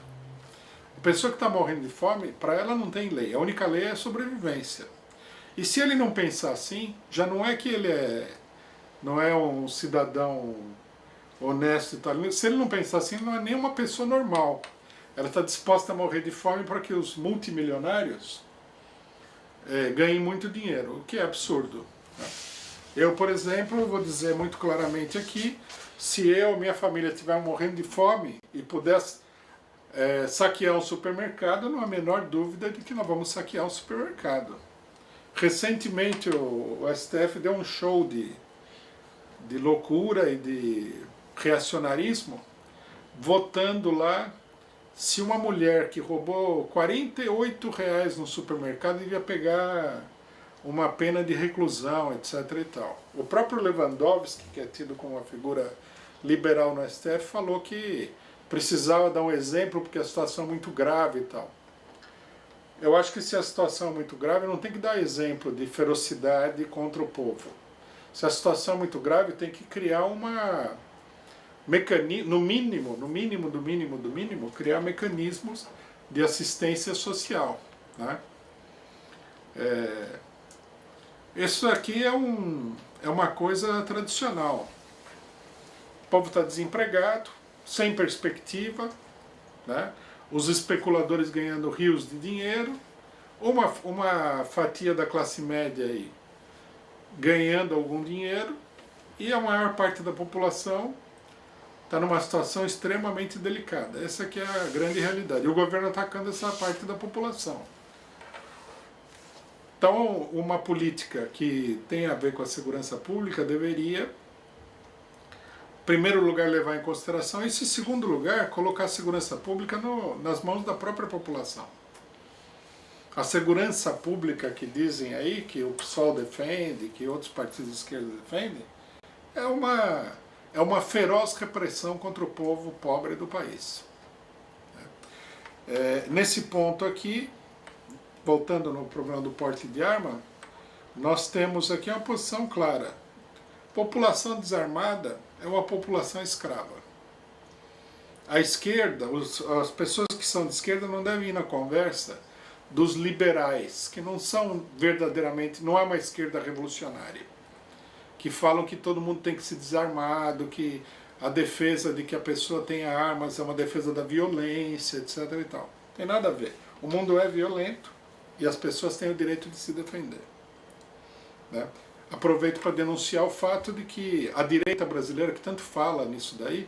A pessoa que está morrendo de fome, para ela não tem lei. A única lei é a sobrevivência. E se ele não pensar assim, já não é que ele não é um cidadão honesto e tal. Se ele não pensar assim, não é nem uma pessoa normal. Ela está disposta a morrer de fome para que os multimilionários ganhem muito dinheiro, o que é absurdo. Eu, por exemplo, vou dizer muito claramente aqui, se eu e minha família estiver morrendo de fome e pudesse saquear um supermercado, não há a menor dúvida de que nós vamos saquear um supermercado. Recentemente o STF deu um show de loucura e de reacionarismo, votando lá se uma mulher que roubou R$ 48 no supermercado devia pegar uma pena de reclusão, etc. e tal. O próprio Lewandowski, que é tido como uma figura liberal no STF, falou que precisava dar um exemplo porque a situação é muito grave e tal. Eu acho que se a situação é muito grave, não tem que dar exemplo de ferocidade contra o povo. Se a situação é muito grave, tem que criar no mínimo, criar mecanismos de assistência social, né? Isso aqui é uma coisa tradicional. O povo está desempregado, sem perspectiva, né? Os especuladores ganhando rios de dinheiro, uma fatia da classe média aí ganhando algum dinheiro, e a maior parte da população está numa situação extremamente delicada. Essa aqui é a grande realidade. E o governo atacando essa parte da população. Então, uma política que tem a ver com a segurança pública deveria, em primeiro lugar, levar em consideração isso, e, em segundo lugar, colocar a segurança pública nas mãos da própria população. A segurança pública que dizem aí, que o PSOL defende, que outros partidos de esquerda defendem, é uma feroz repressão contra o povo pobre do país. Nesse ponto aqui, voltando no problema do porte de arma, nós temos aqui uma posição clara. População desarmada é uma população escrava. A esquerda, as pessoas que são de esquerda não devem ir na conversa dos liberais, que não são verdadeiramente, não é uma esquerda revolucionária, que falam que todo mundo tem que ser desarmado, que a defesa de que a pessoa tenha armas é uma defesa da violência, etc. e tal. Não tem nada a ver. O mundo é violento e as pessoas têm o direito de se defender, né? Aproveito para denunciar o fato de que a direita brasileira, que tanto fala nisso daí,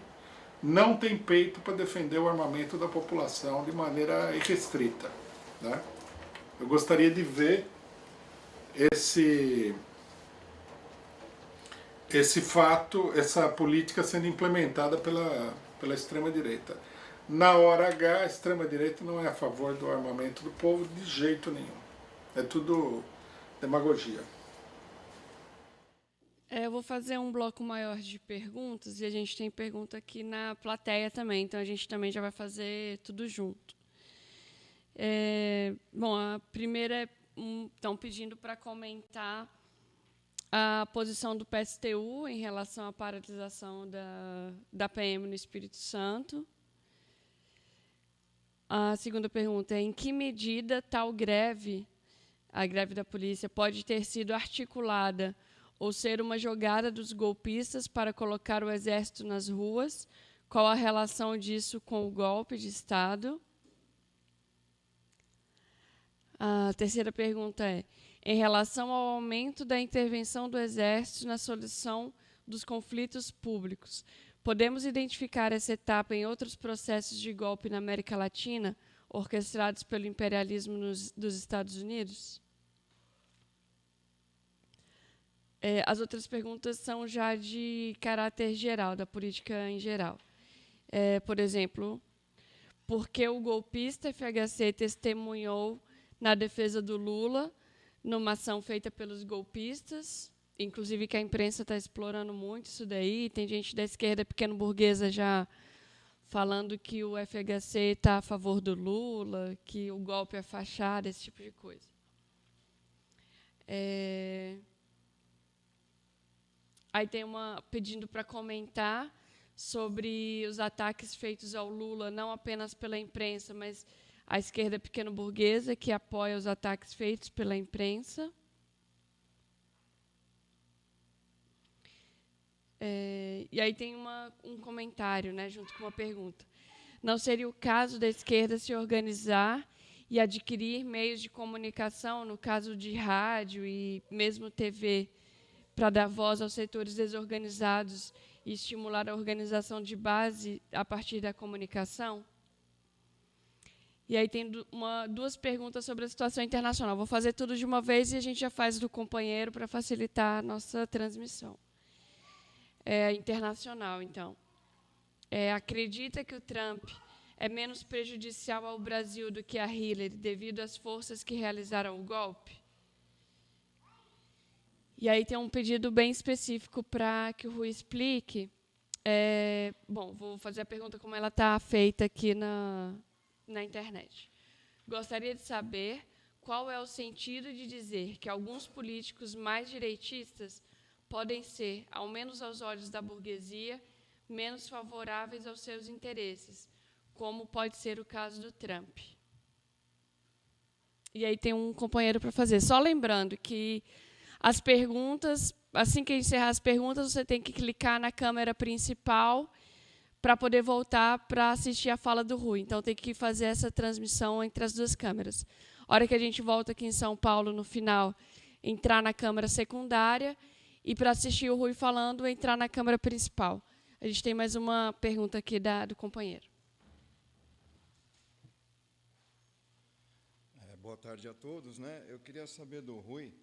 não tem peito para defender o armamento da população de maneira irrestrita, né? Eu gostaria de ver esse fato, essa política sendo implementada pela extrema-direita. Na hora H, a extrema-direita não é a favor do armamento do povo de jeito nenhum. É tudo demagogia. Eu vou fazer um bloco maior de perguntas, e a gente tem pergunta aqui na plateia também, então a gente também já vai fazer tudo junto. Bom, a primeira é estão pedindo para comentar a posição do PSTU em relação à paralisação da PM no Espírito Santo. A segunda pergunta é: em que medida tal greve, a greve da polícia, pode ter sido articulada ou ser uma jogada dos golpistas para colocar o exército nas ruas? Qual a relação disso com o golpe de Estado? A terceira pergunta é: em relação ao aumento da intervenção do Exército na solução dos conflitos públicos, podemos identificar essa etapa em outros processos de golpe na América Latina, orquestrados pelo imperialismo dos Estados Unidos? As outras perguntas são já de caráter geral, da política em geral. Por exemplo, por que o golpista FHC testemunhou na defesa do Lula numa ação feita pelos golpistas, inclusive que a imprensa está explorando muito isso daí, tem gente da esquerda pequeno-burguesa já falando que o FHC está a favor do Lula, que o golpe é fachada, esse tipo de coisa. Aí tem uma pedindo para comentar sobre os ataques feitos ao Lula, não apenas pela imprensa, mas a esquerda pequeno-burguesa, que apoia os ataques feitos pela imprensa. E aí tem um comentário, né, junto com uma pergunta. Não seria o caso da esquerda se organizar e adquirir meios de comunicação, no caso de rádio e mesmo TV, para dar voz aos setores desorganizados e estimular a organização de base a partir da comunicação? E aí tem duas perguntas sobre a situação internacional. Vou fazer tudo de uma vez e a gente já faz do companheiro para facilitar a nossa transmissão. Internacional, então. Acredita que o Trump é menos prejudicial ao Brasil do que a Hillary devido às forças que realizaram o golpe? E aí tem um pedido bem específico para que o Rui explique. Bom, vou fazer a pergunta como ela está feita aqui na internet. Gostaria de saber qual é o sentido de dizer que alguns políticos mais direitistas podem ser, ao menos aos olhos da burguesia, menos favoráveis aos seus interesses, como pode ser o caso do Trump. E aí tem um companheiro para fazer. Só lembrando que as perguntas, assim que encerrar as perguntas, você tem que clicar na câmera principal para poder voltar para assistir a fala do Rui. Então, tem que fazer essa transmissão entre as duas câmeras. A hora que a gente volta aqui em São Paulo, no final, entrar na câmera secundária e, para assistir o Rui falando, entrar na câmera principal. A gente tem mais uma pergunta aqui do companheiro. Boa tarde a todos, né? Eu queria saber do Rui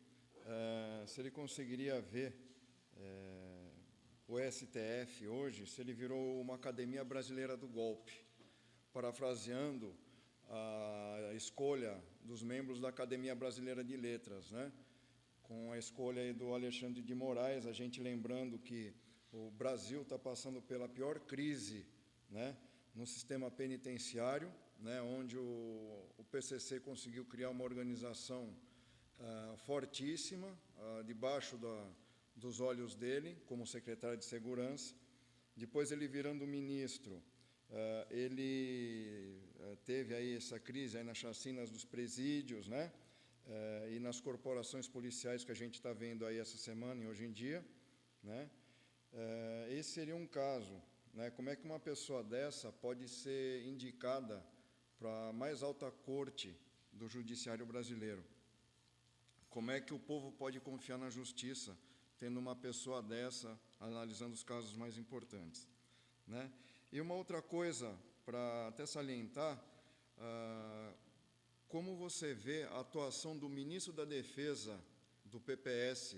se ele conseguiria ver o STF hoje, se ele virou uma academia brasileira do golpe, parafraseando a escolha dos membros da Academia Brasileira de Letras, né? Com a escolha aí do Alexandre de Moraes, a gente lembrando que o Brasil está passando pela pior crise, né, no sistema penitenciário, né, onde o PCC conseguiu criar uma organização fortíssima, debaixo dos olhos dele, como secretário de Segurança. Depois, ele virando ministro, ele teve aí essa crise aí nas chacinas dos presídios, né, e nas corporações policiais que a gente está vendo aí essa semana e hoje em dia, né. Esse seria um caso, né, como é que uma pessoa dessa pode ser indicada para a mais alta corte do judiciário brasileiro? Como é que o povo pode confiar na justiça tendo uma pessoa dessa analisando os casos mais importantes, né? E uma outra coisa, para até salientar, como você vê a atuação do ministro da Defesa do PPS,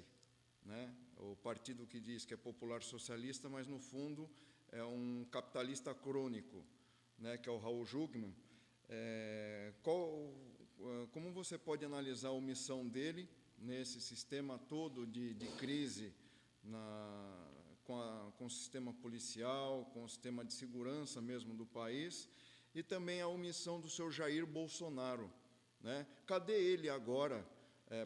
né, o partido que diz que é popular socialista, mas, no fundo, é um capitalista crônico, né, que é o Raul Jungmann. Como você pode analisar a omissão dele nesse sistema todo de crise com o sistema policial, com o sistema de segurança mesmo do país, e também a omissão do seu Jair Bolsonaro, né? Cadê ele agora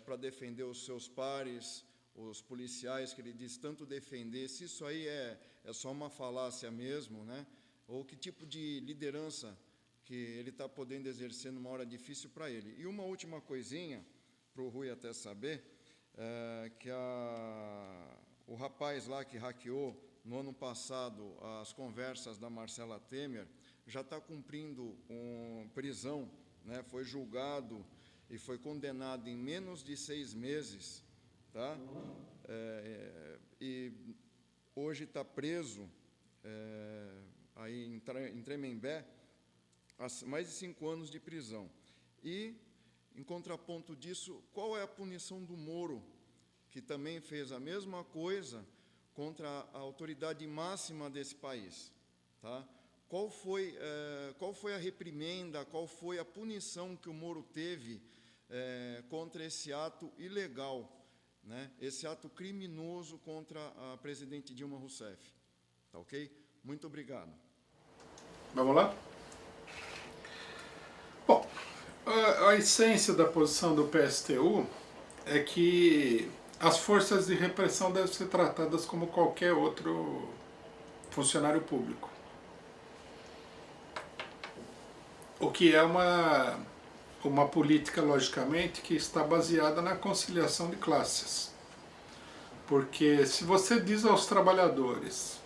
para defender os seus pares, os policiais que ele diz tanto defender? Se isso aí é só uma falácia mesmo, né? Ou que tipo de liderança que ele está podendo exercer numa hora difícil para ele? E uma última coisinha, para o Rui até saber, que o rapaz lá que hackeou no ano passado as conversas da Marcela Temer já está cumprindo prisão, né? Foi julgado e foi condenado em menos de 6 meses, tá? E hoje está preso aí em Tremembé, mais de 5 anos de prisão. E, em contraponto disso, qual é a punição do Moro que também fez a mesma coisa contra a autoridade máxima desse país. Tá? Qual foi a reprimenda, qual foi a punição que o Moro teve contra esse ato ilegal, né? Esse ato criminoso contra a presidente Dilma Rousseff? Tá ok? Muito obrigado. Vamos lá? Bom, a essência da posição do PSTU é que as forças de repressão devem ser tratadas como qualquer outro funcionário público. O que é uma política, logicamente, que está baseada na conciliação de classes. Porque se você diz aos trabalhadores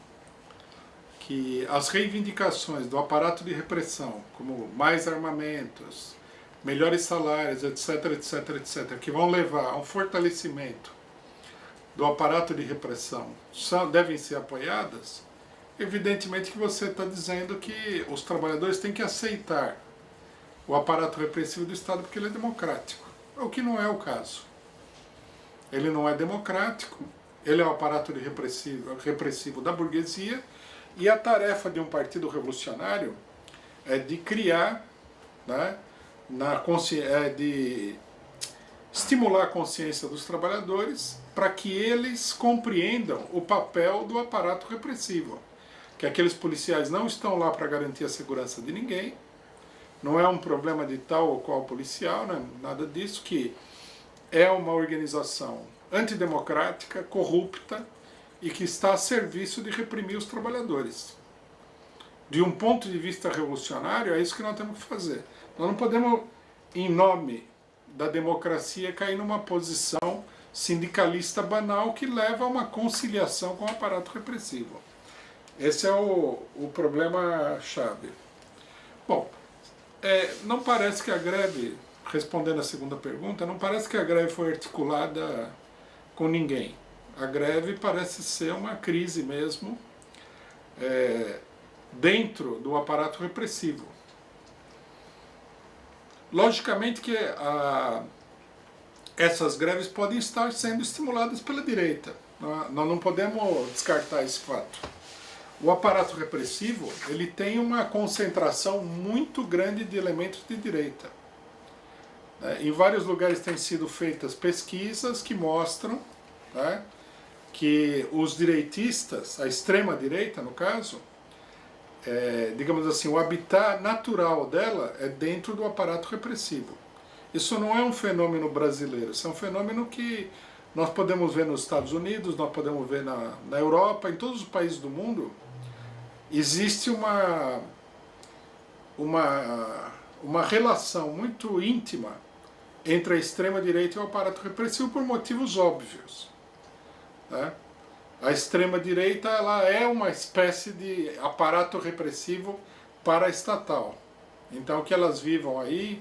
que as reivindicações do aparato de repressão, como mais armamentos, melhores salários, etc., etc., etc., que vão levar a um fortalecimento do aparato de repressão, devem ser apoiadas, evidentemente que você está dizendo que os trabalhadores têm que aceitar o aparato repressivo do Estado porque ele é democrático, o que não é o caso. Ele não é democrático, ele é o aparato de repressivo da burguesia, e a tarefa de um partido revolucionário é de criar, né, de estimular a consciência dos trabalhadores para que eles compreendam o papel do aparato repressivo, que aqueles policiais não estão lá para garantir a segurança de ninguém, não é um problema de tal ou qual policial, né, nada disso, que é uma organização antidemocrática, corrupta, e que está a serviço de reprimir os trabalhadores. De um ponto de vista revolucionário, é isso que nós temos que fazer. Nós não podemos, em nome da democracia, cair numa posição sindicalista banal que leva a uma conciliação com o aparato repressivo. Esse é o problema-chave. Bom, não parece que a greve, respondendo a segunda pergunta, não parece que a greve foi articulada com ninguém. A greve parece ser uma crise mesmo dentro do aparato repressivo. Logicamente que essas greves podem estar sendo estimuladas pela direita. Nós não podemos descartar esse fato. O aparato repressivo ele tem uma concentração muito grande de elementos de direita. Em vários lugares têm sido feitas pesquisas que mostram, né, que os direitistas, a extrema-direita no caso, digamos assim, o habitat natural dela é dentro do aparato repressivo. Isso não é um fenômeno brasileiro, isso é um fenômeno que nós podemos ver nos Estados Unidos, nós podemos ver na Europa, em todos os países do mundo. Existe uma relação muito íntima entre a extrema-direita e o aparato repressivo por motivos óbvios. Né? A extrema-direita ela é uma espécie de aparato repressivo paraestatal. Então que elas vivam aí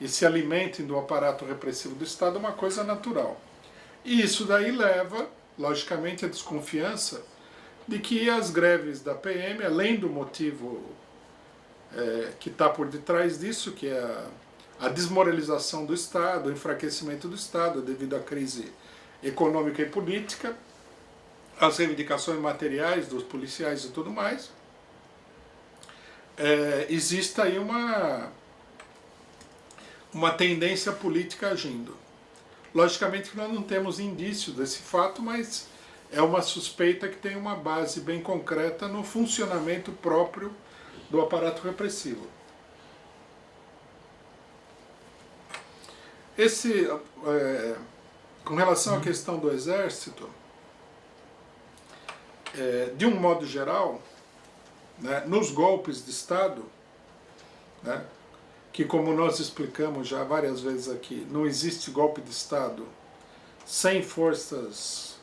e se alimentem do aparato repressivo do Estado é uma coisa natural. E isso daí leva, logicamente, a desconfiança de que as greves da PM, além do motivo que está por detrás disso, que é a desmoralização do Estado, o enfraquecimento do Estado devido à crise econômica e política, as reivindicações materiais dos policiais e tudo mais, existe aí uma tendência política agindo. Logicamente que nós não temos indício desse fato, mas é uma suspeita que tem uma base bem concreta no funcionamento próprio do aparato repressivo. Com relação à questão do Exército, de um modo geral, né, nos golpes de Estado, né, que como nós explicamos já várias vezes aqui, não existe golpe de Estado sem forças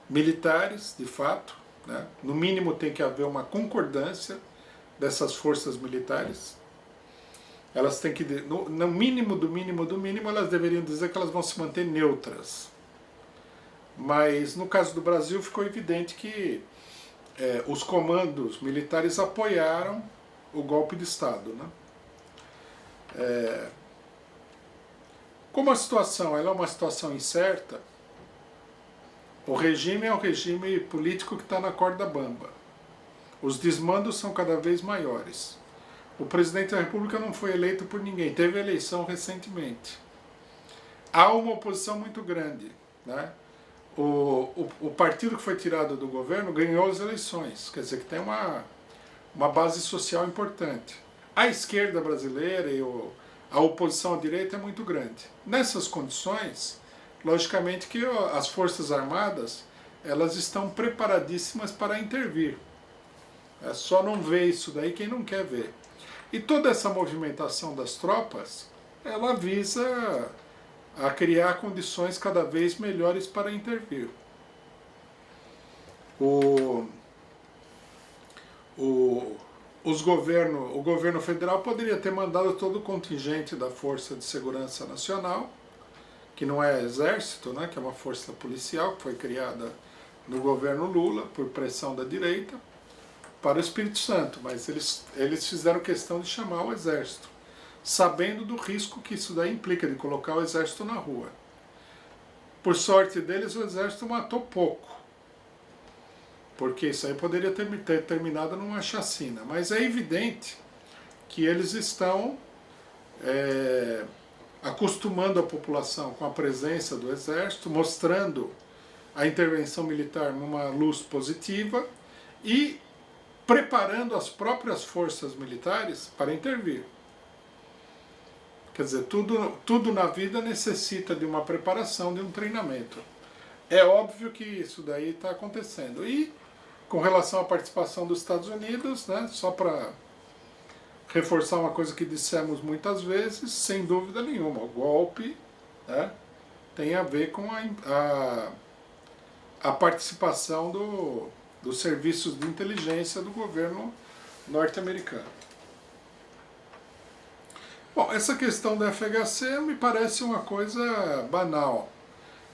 militares, de fato, né, no mínimo tem que haver uma concordância dessas forças militares. Elas têm que, no mínimo do mínimo do mínimo, elas deveriam dizer que elas vão se manter neutras. Mas no caso do Brasil ficou evidente que os comandos militares apoiaram o golpe de Estado, né? Como a situação ela é uma situação incerta, o regime é um regime político que está na corda bamba. Os desmandos são cada vez maiores. O presidente da República não foi eleito por ninguém, teve eleição recentemente. Há uma oposição muito grande, né? O partido que foi tirado do governo ganhou as eleições, quer dizer que tem uma base social importante. A esquerda brasileira e a oposição à direita é muito grande. Nessas condições, logicamente que as Forças Armadas elas estão preparadíssimas para intervir. É só não ver isso daí quem não quer ver. E toda essa movimentação das tropas, ela visa a criar condições cada vez melhores para intervir. O governo federal poderia ter mandado todo o contingente da Força de Segurança Nacional, que não é exército, né, que é uma força policial que foi criada no governo Lula por pressão da direita, para o Espírito Santo, mas eles fizeram questão de chamar o exército, sabendo do risco que isso daí implica de colocar o exército na rua. Por sorte deles, o exército matou pouco, porque isso aí poderia ter terminado numa chacina. Mas é evidente que eles estão acostumando a população com a presença do exército, mostrando a intervenção militar numa luz positiva e preparando as próprias forças militares para intervir. Quer dizer, tudo na vida necessita de uma preparação, de um treinamento. É óbvio que isso daí está acontecendo. E com relação à participação dos Estados Unidos, né, só para reforçar uma coisa que dissemos muitas vezes, sem dúvida nenhuma, o golpe, né, tem a ver com a participação dos serviços de inteligência do governo norte-americano. Bom, essa questão da FHC me parece uma coisa banal.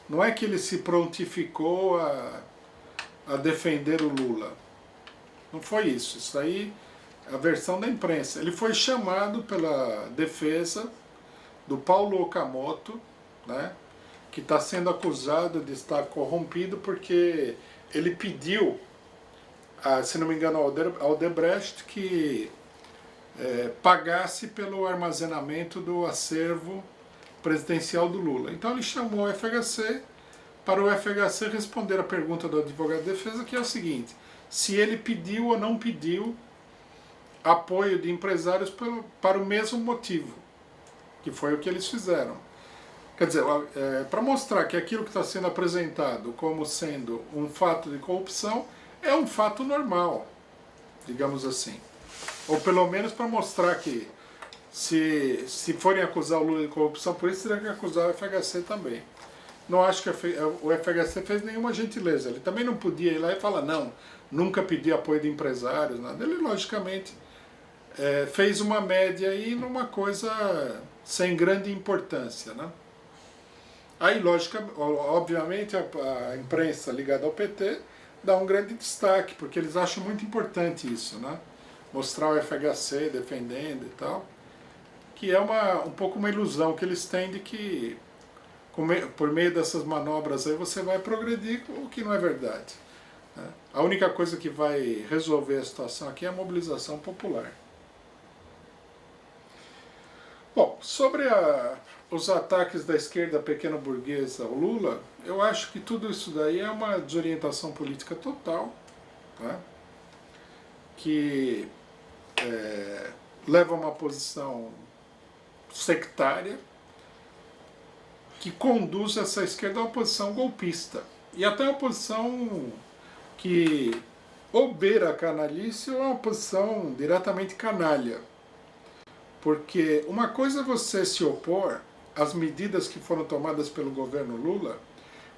Não é que ele se prontificou a defender o Lula. Não foi isso. Isso aí é a versão da imprensa. Ele foi chamado pela defesa do Paulo Okamoto, né, que está sendo acusado de estar corrompido porque ele pediu, se não me engano, ao Odebrecht que pagasse pelo armazenamento do acervo presidencial do Lula. Então ele chamou o FHC para o FHC responder a pergunta do advogado de defesa, que é o seguinte: se ele pediu ou não pediu apoio de empresários para o mesmo motivo, que foi o que eles fizeram. Quer dizer, para mostrar que aquilo que está sendo apresentado como sendo um fato de corrupção é um fato normal, digamos assim. Ou pelo menos para mostrar que se forem acusar o Lula de corrupção, por isso teria que acusar o FHC também. Não acho que o FHC fez nenhuma gentileza. Ele também não podia ir lá e falar, não, nunca pedi apoio de empresários, nada. Ele, logicamente, fez uma média aí numa coisa sem grande importância, né? Aí, obviamente, a imprensa ligada ao PT dá um grande destaque, porque eles acham muito importante isso, né? Mostrar o FHC defendendo e tal, que é um pouco uma ilusão que eles têm de que por meio dessas manobras aí você vai progredir, o que não é verdade, né? A única coisa que vai resolver a situação aqui é a mobilização popular. Bom, sobre os ataques da esquerda pequeno-burguesa ao Lula, eu acho que tudo isso daí é uma desorientação política total, tá? Que leva a uma posição sectária, que conduz essa esquerda a uma posição golpista. E até uma posição que ou beira a canalice ou é uma posição diretamente canalha. Porque uma coisa é você se opor às medidas que foram tomadas pelo governo Lula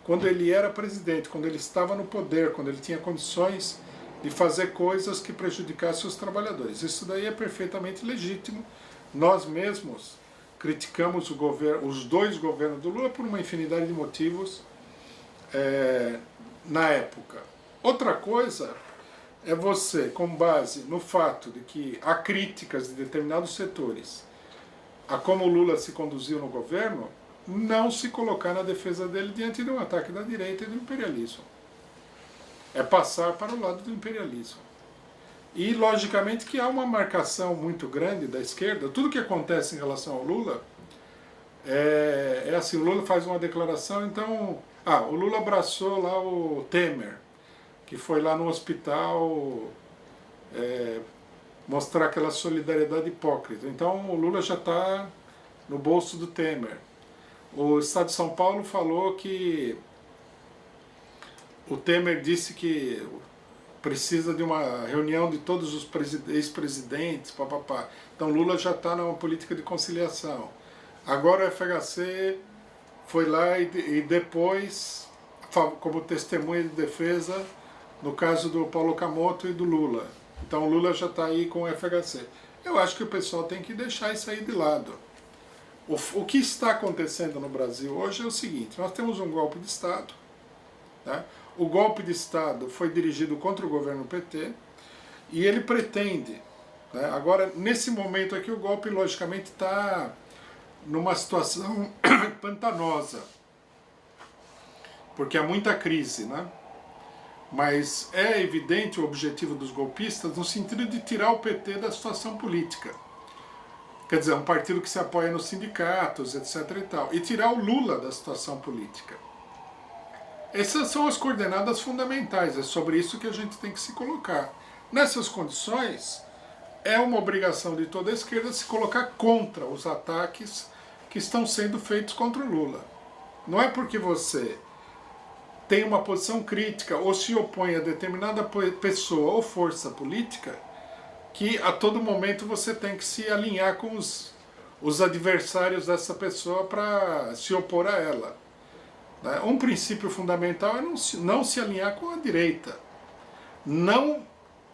quando ele era presidente, quando ele estava no poder, quando ele tinha condições de fazer coisas que prejudicassem os trabalhadores. Isso daí é perfeitamente legítimo. Nós mesmos criticamos os dois governos do Lula por uma infinidade de motivos na época. Outra coisa é você, com base no fato de que há críticas de determinados setores a como o Lula se conduziu no governo, não se colocar na defesa dele diante de um ataque da direita e do imperialismo. É passar para o lado do imperialismo. E, logicamente, que há uma marcação muito grande da esquerda. Tudo que acontece em relação ao Lula é assim, o Lula faz uma declaração, então... o Lula abraçou lá o Temer, que foi lá no hospital mostrar aquela solidariedade hipócrita. Então o Lula já está no bolso do Temer. O Estado de São Paulo falou que o Temer disse que precisa de uma reunião de todos os ex-presidentes, papapá. Então Lula já está numa política de conciliação. Agora o FHC foi lá e depois, como testemunha de defesa, no caso do Paulo Okamoto e do Lula. Então o Lula já está aí com o FHC. Eu acho que o pessoal tem que deixar isso aí de lado. O que está acontecendo no Brasil hoje é o seguinte: nós temos um golpe de Estado, né? O golpe de Estado foi dirigido contra o governo PT e ele pretende, né? Agora, nesse momento aqui, o golpe logicamente está numa situação pantanosa, porque há muita crise, né? Mas é evidente o objetivo dos golpistas no sentido de tirar o PT da situação política. Quer dizer, um partido que se apoia nos sindicatos, etc. e tal. E tirar o Lula da situação política. Essas são as coordenadas fundamentais, é sobre isso que a gente tem que se colocar. Nessas condições, é uma obrigação de toda a esquerda se colocar contra os ataques que estão sendo feitos contra o Lula. Não é porque você tem uma posição crítica ou se opõe a determinada pessoa ou força política que a todo momento você tem que se alinhar com os adversários dessa pessoa para se opor a ela. Um princípio fundamental é não se alinhar com a direita. Não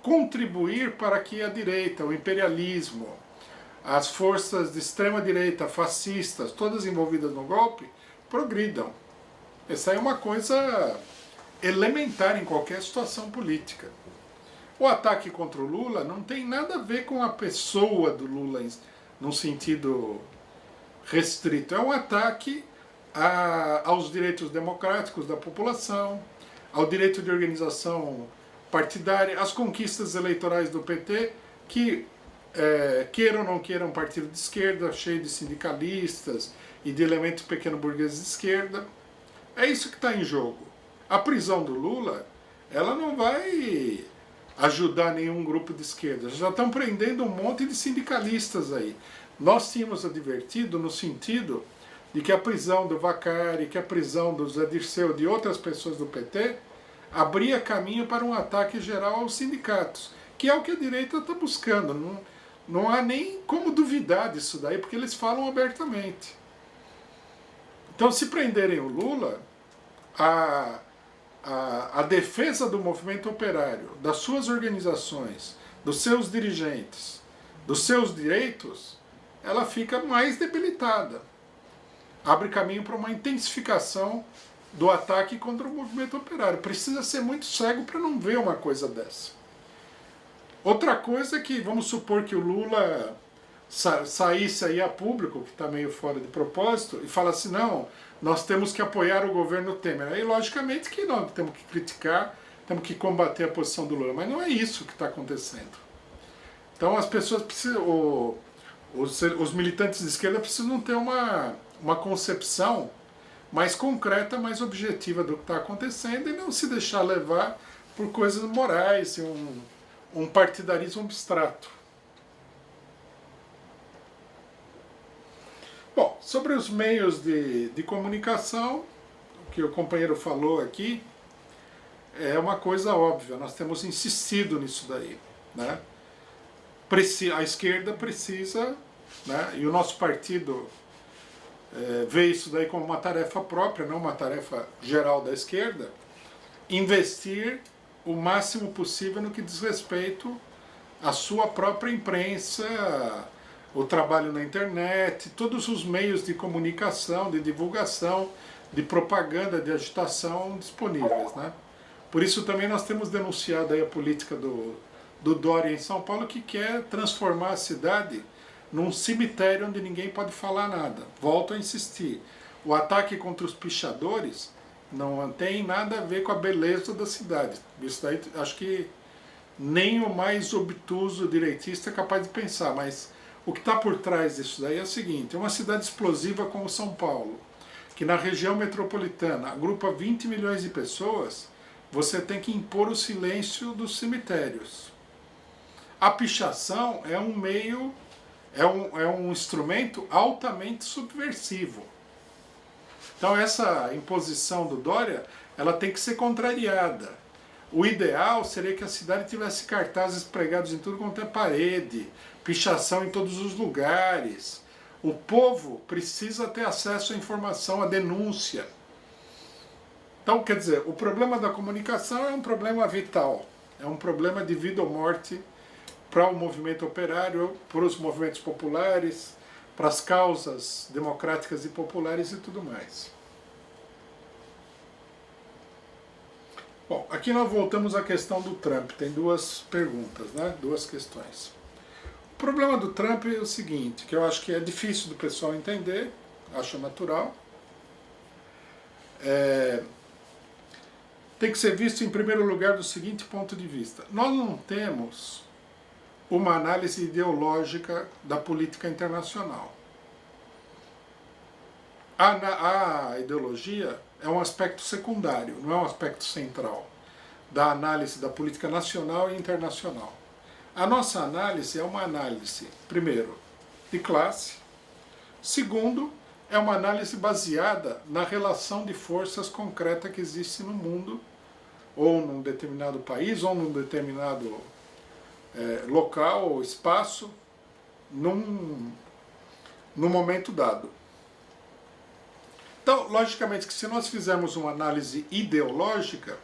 contribuir para que a direita, o imperialismo, as forças de extrema-direita, fascistas, todas envolvidas no golpe, progridam. Essa é uma coisa elementar em qualquer situação política. O ataque contra o Lula não tem nada a ver com a pessoa do Lula, num sentido restrito. É um ataque aos direitos democráticos da população, ao direito de organização partidária, às conquistas eleitorais do PT, que queiram ou não queiram um partido de esquerda, cheio de sindicalistas e de elementos pequeno-burgueses de esquerda. É isso que está em jogo. A prisão do Lula, ela não vai ajudar nenhum grupo de esquerda. Já estão prendendo um monte de sindicalistas aí. Nós tínhamos advertido no sentido de que a prisão do Vacari, que a prisão do Zé Dirceu e de outras pessoas do PT abria caminho para um ataque geral aos sindicatos, que é o que a direita está buscando. Não há nem como duvidar disso daí, porque eles falam abertamente. Então, se prenderem o Lula, a defesa do movimento operário, das suas organizações, dos seus dirigentes, dos seus direitos, ela fica mais debilitada. Abre caminho para uma intensificação do ataque contra o movimento operário. Precisa ser muito cego para não ver uma coisa dessa. Outra coisa é que, vamos supor que o Lula saísse aí a público, que está meio fora de propósito, e fala assim, não, nós temos que apoiar o governo Temer. Aí, logicamente, que nós temos que criticar, temos que combater a posição do Lula, mas não é isso que está acontecendo. Então, as pessoas precisam, os militantes de esquerda precisam ter uma concepção mais concreta, mais objetiva do que está acontecendo e não se deixar levar por coisas morais, um partidarismo abstrato. Bom, sobre os meios de comunicação, o que o companheiro falou aqui, é uma coisa óbvia, nós temos insistido nisso daí, né? A esquerda precisa, né, e o nosso partido vê isso daí como uma tarefa própria, não uma tarefa geral da esquerda, investir o máximo possível no que diz respeito à sua própria imprensa, o trabalho na internet, todos os meios de comunicação, de divulgação, de propaganda, de agitação disponíveis, né? Por isso também nós temos denunciado aí a política do Dória em São Paulo, que quer transformar a cidade num cemitério onde ninguém pode falar nada. Volto a insistir. O ataque contra os pichadores não tem nada a ver com a beleza da cidade. Isso daí acho que nem o mais obtuso direitista é capaz de pensar, mas o que está por trás disso daí é o seguinte: uma cidade explosiva como São Paulo, que na região metropolitana agrupa 20 milhões de pessoas, você tem que impor o silêncio dos cemitérios. A pichação é um meio, é um instrumento altamente subversivo. Então essa imposição do Dória, ela tem que ser contrariada. O ideal seria que a cidade tivesse cartazes pregados em tudo quanto é parede, pichação em todos os lugares. O povo precisa ter acesso à informação, à denúncia. Então, quer dizer, o problema da comunicação é um problema vital, é um problema de vida ou morte para o movimento operário, para os movimentos populares, para as causas democráticas e populares e tudo mais. Bom, aqui nós voltamos à questão do Trump. Tem duas perguntas, né? Duas questões. O problema do Trump é o seguinte, que eu acho que é difícil do pessoal entender, acho natural. Tem que ser visto em primeiro lugar do seguinte ponto de vista. Nós não temos uma análise ideológica da política internacional. A ideologia é um aspecto secundário, não é um aspecto central da análise da política nacional e internacional. A nossa análise é uma análise, primeiro, de classe, segundo, é uma análise baseada na relação de forças concreta que existe no mundo, ou num determinado país, ou num determinado local ou espaço, num momento dado. Então, logicamente que se nós fizermos uma análise ideológica,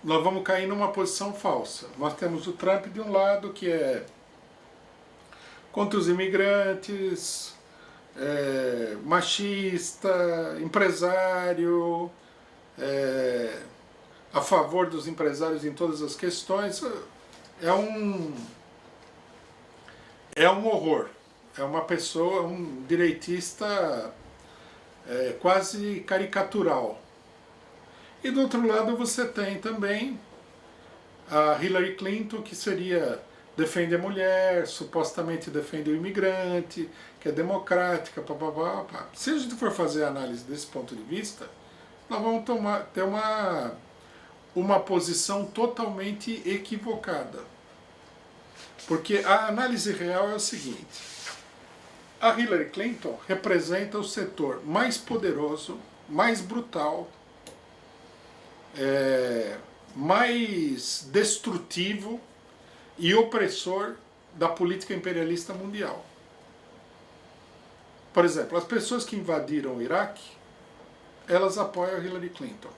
nós vamos cair numa posição falsa. Nós temos o Trump de um lado, que é contra os imigrantes, machista, empresário, a favor dos empresários em todas as questões. É um horror. É uma pessoa, um direitista quase caricatural. E do outro lado você tem também a Hillary Clinton, que defende a mulher, supostamente defende o imigrante, que é democrática, papapá. Se a gente for fazer a análise desse ponto de vista, nós vamos ter uma posição totalmente equivocada. Porque a análise real é o seguinte: a Hillary Clinton representa o setor mais poderoso, mais brutal, mais destrutivo e opressor da política imperialista mundial. Por exemplo, as pessoas que invadiram o Iraque, elas apoiam a Hillary Clinton.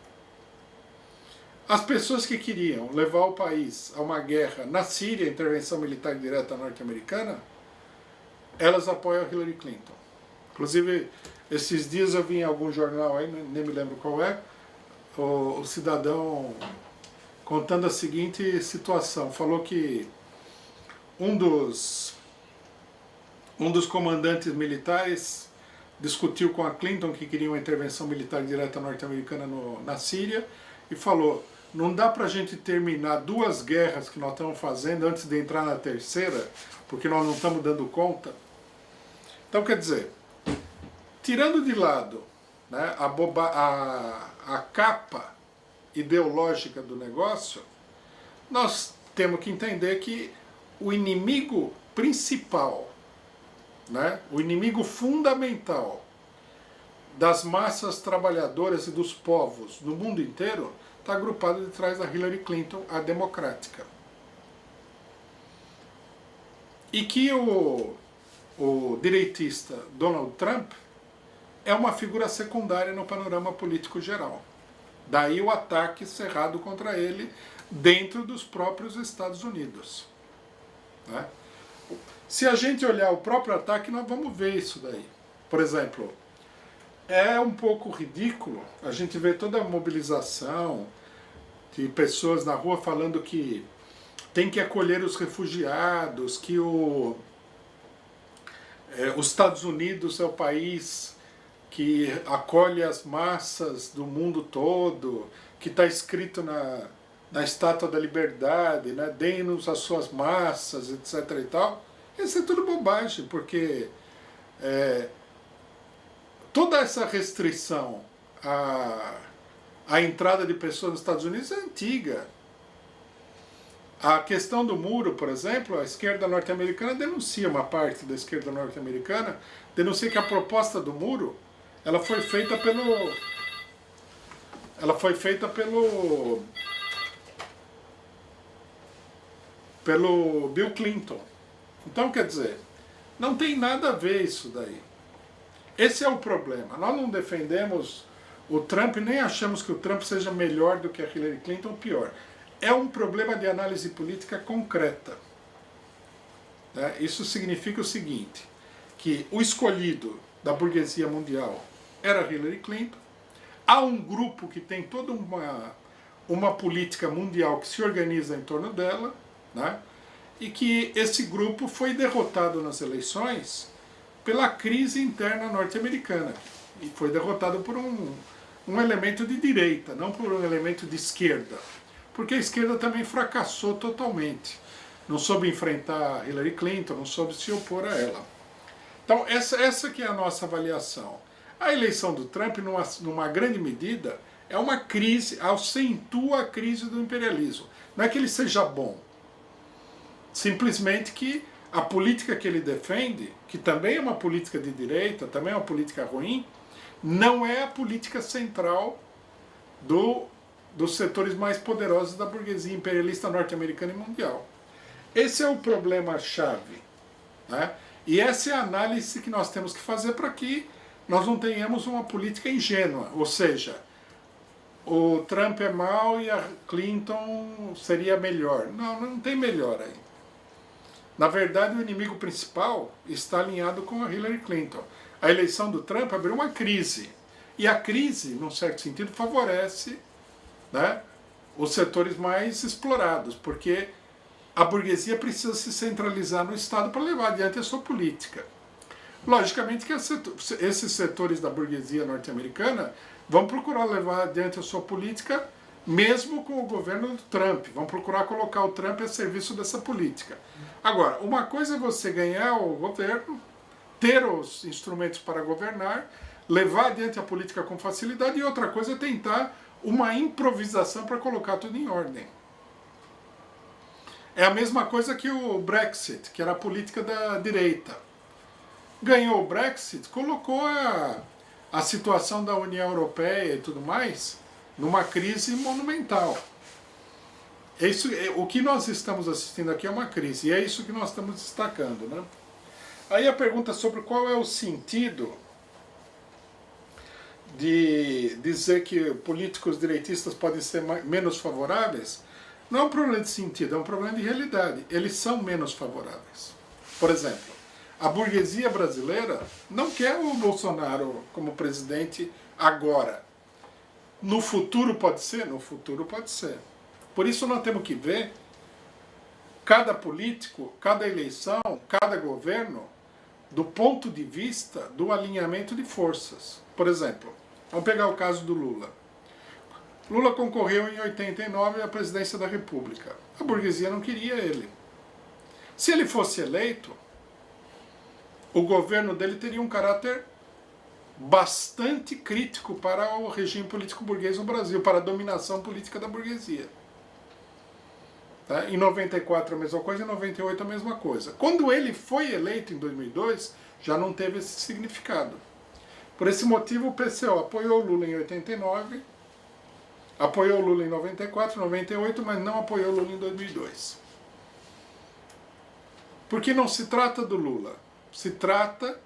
As pessoas que queriam levar o país a uma guerra na Síria, intervenção militar direta norte-americana, elas apoiam a Hillary Clinton. Inclusive, esses dias eu vi em algum jornal aí, nem me lembro qual é, o cidadão contando a seguinte situação. Falou que um dos comandantes militares discutiu com a Clinton, que queria uma intervenção militar direta norte-americana na Síria, e falou: não dá para a gente terminar 2 guerras que nós estamos fazendo antes de entrar na terceira, porque nós não estamos dando conta. Então, quer dizer, tirando de lado, né, a capa ideológica do negócio, nós temos que entender que o inimigo principal, né, o inimigo fundamental das massas trabalhadoras e dos povos no mundo inteiro está agrupado de trás da Hillary Clinton, a democrática. E que o direitista Donald Trump é uma figura secundária no panorama político geral. Daí o ataque cerrado contra ele dentro dos próprios Estados Unidos. Né? Se a gente olhar o próprio ataque, nós vamos ver isso daí. Por exemplo, é um pouco ridículo a gente ver toda a mobilização de pessoas na rua falando que tem que acolher os refugiados, que os Estados Unidos é o país que acolhe as massas do mundo todo, que está escrito na Estátua da Liberdade, né? Deem-nos as suas massas, etc. e tal. Isso é tudo bobagem, porque toda essa restrição à entrada de pessoas nos Estados Unidos é antiga. A questão do muro, por exemplo, a esquerda norte-americana denuncia, uma parte da esquerda norte-americana denuncia que a proposta do muro ela foi feita pelo Bill Clinton. Então, quer dizer, não tem nada a ver isso daí. Esse é o problema. Nós não defendemos o Trump, nem achamos que o Trump seja melhor do que a Hillary Clinton, ou pior. É um problema de análise política concreta. Isso significa o seguinte, que o escolhido da burguesia mundial era Hillary Clinton. Há um grupo que tem toda uma política mundial que se organiza em torno dela, né? E que esse grupo foi derrotado nas eleições pela crise interna norte-americana. E foi derrotado por um elemento de direita, não por um elemento de esquerda. Porque a esquerda também fracassou totalmente. Não soube enfrentar Hillary Clinton, não soube se opor a ela. Então, essa que é a nossa avaliação. A eleição do Trump, numa grande medida, é uma crise, acentua a crise do imperialismo. Não é que ele seja bom. Simplesmente que a política que ele defende, que também é uma política de direita, também é uma política ruim, não é a política central dos setores mais poderosos da burguesia imperialista norte-americana e mundial. Esse é o problema-chave, né? E essa é a análise que nós temos que fazer para que nós não tenhamos uma política ingênua, ou seja, o Trump é mau e a Clinton seria melhor. Não, não tem melhor aí. Na verdade, o inimigo principal está alinhado com a Hillary Clinton. A eleição do Trump abriu uma crise. E a crise, num certo sentido, favorece, né, os setores mais explorados, porque a burguesia precisa se centralizar no Estado para levar adiante a sua política. Logicamente que esses setores da burguesia norte-americana vão procurar levar adiante a sua política mesmo com o governo do Trump. Vão procurar colocar o Trump a serviço dessa política. Agora, uma coisa é você ganhar o governo, ter os instrumentos para governar, levar adiante a política com facilidade, e outra coisa é tentar uma improvisação para colocar tudo em ordem. É a mesma coisa que o Brexit, que era a política da direita. Ganhou o Brexit, colocou a situação da União Europeia e tudo mais numa crise monumental. O que nós estamos assistindo aqui é uma crise, e é isso que nós estamos destacando, né? Aí a pergunta sobre qual é o sentido de dizer que políticos direitistas podem ser menos favoráveis, não é um problema de sentido, é um problema de realidade. Eles são menos favoráveis. Por exemplo, a burguesia brasileira não quer o Bolsonaro como presidente agora. No futuro pode ser? No futuro pode ser. Por isso nós temos que ver cada político, cada eleição, cada governo, do ponto de vista do alinhamento de forças. Por exemplo, vamos pegar o caso do Lula. Lula concorreu em 89 à presidência da República. A burguesia não queria ele. Se ele fosse eleito, o governo dele teria um caráter bastante crítico para o regime político burguês no Brasil, para a dominação política da burguesia. Tá? Em 94 a mesma coisa, em 98 a mesma coisa. Quando ele foi eleito em 2002, já não teve esse significado. Por esse motivo, o PCO apoiou Lula em 89, apoiou Lula em 94, 98, mas não apoiou Lula em 2002. Porque não se trata do Lula, se trata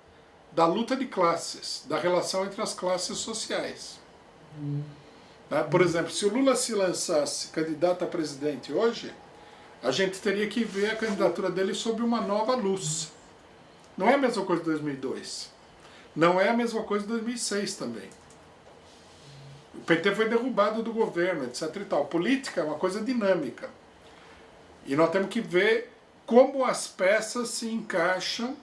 da luta de classes, da relação entre as classes sociais. Por exemplo, se o Lula se lançasse candidato a presidente hoje, a gente teria que ver a candidatura dele sob uma nova luz. Não é a mesma coisa de 2002. Não é a mesma coisa de 2006 também. O PT foi derrubado do governo, etc. e tal. Política é uma coisa dinâmica. E nós temos que ver como as peças se encaixam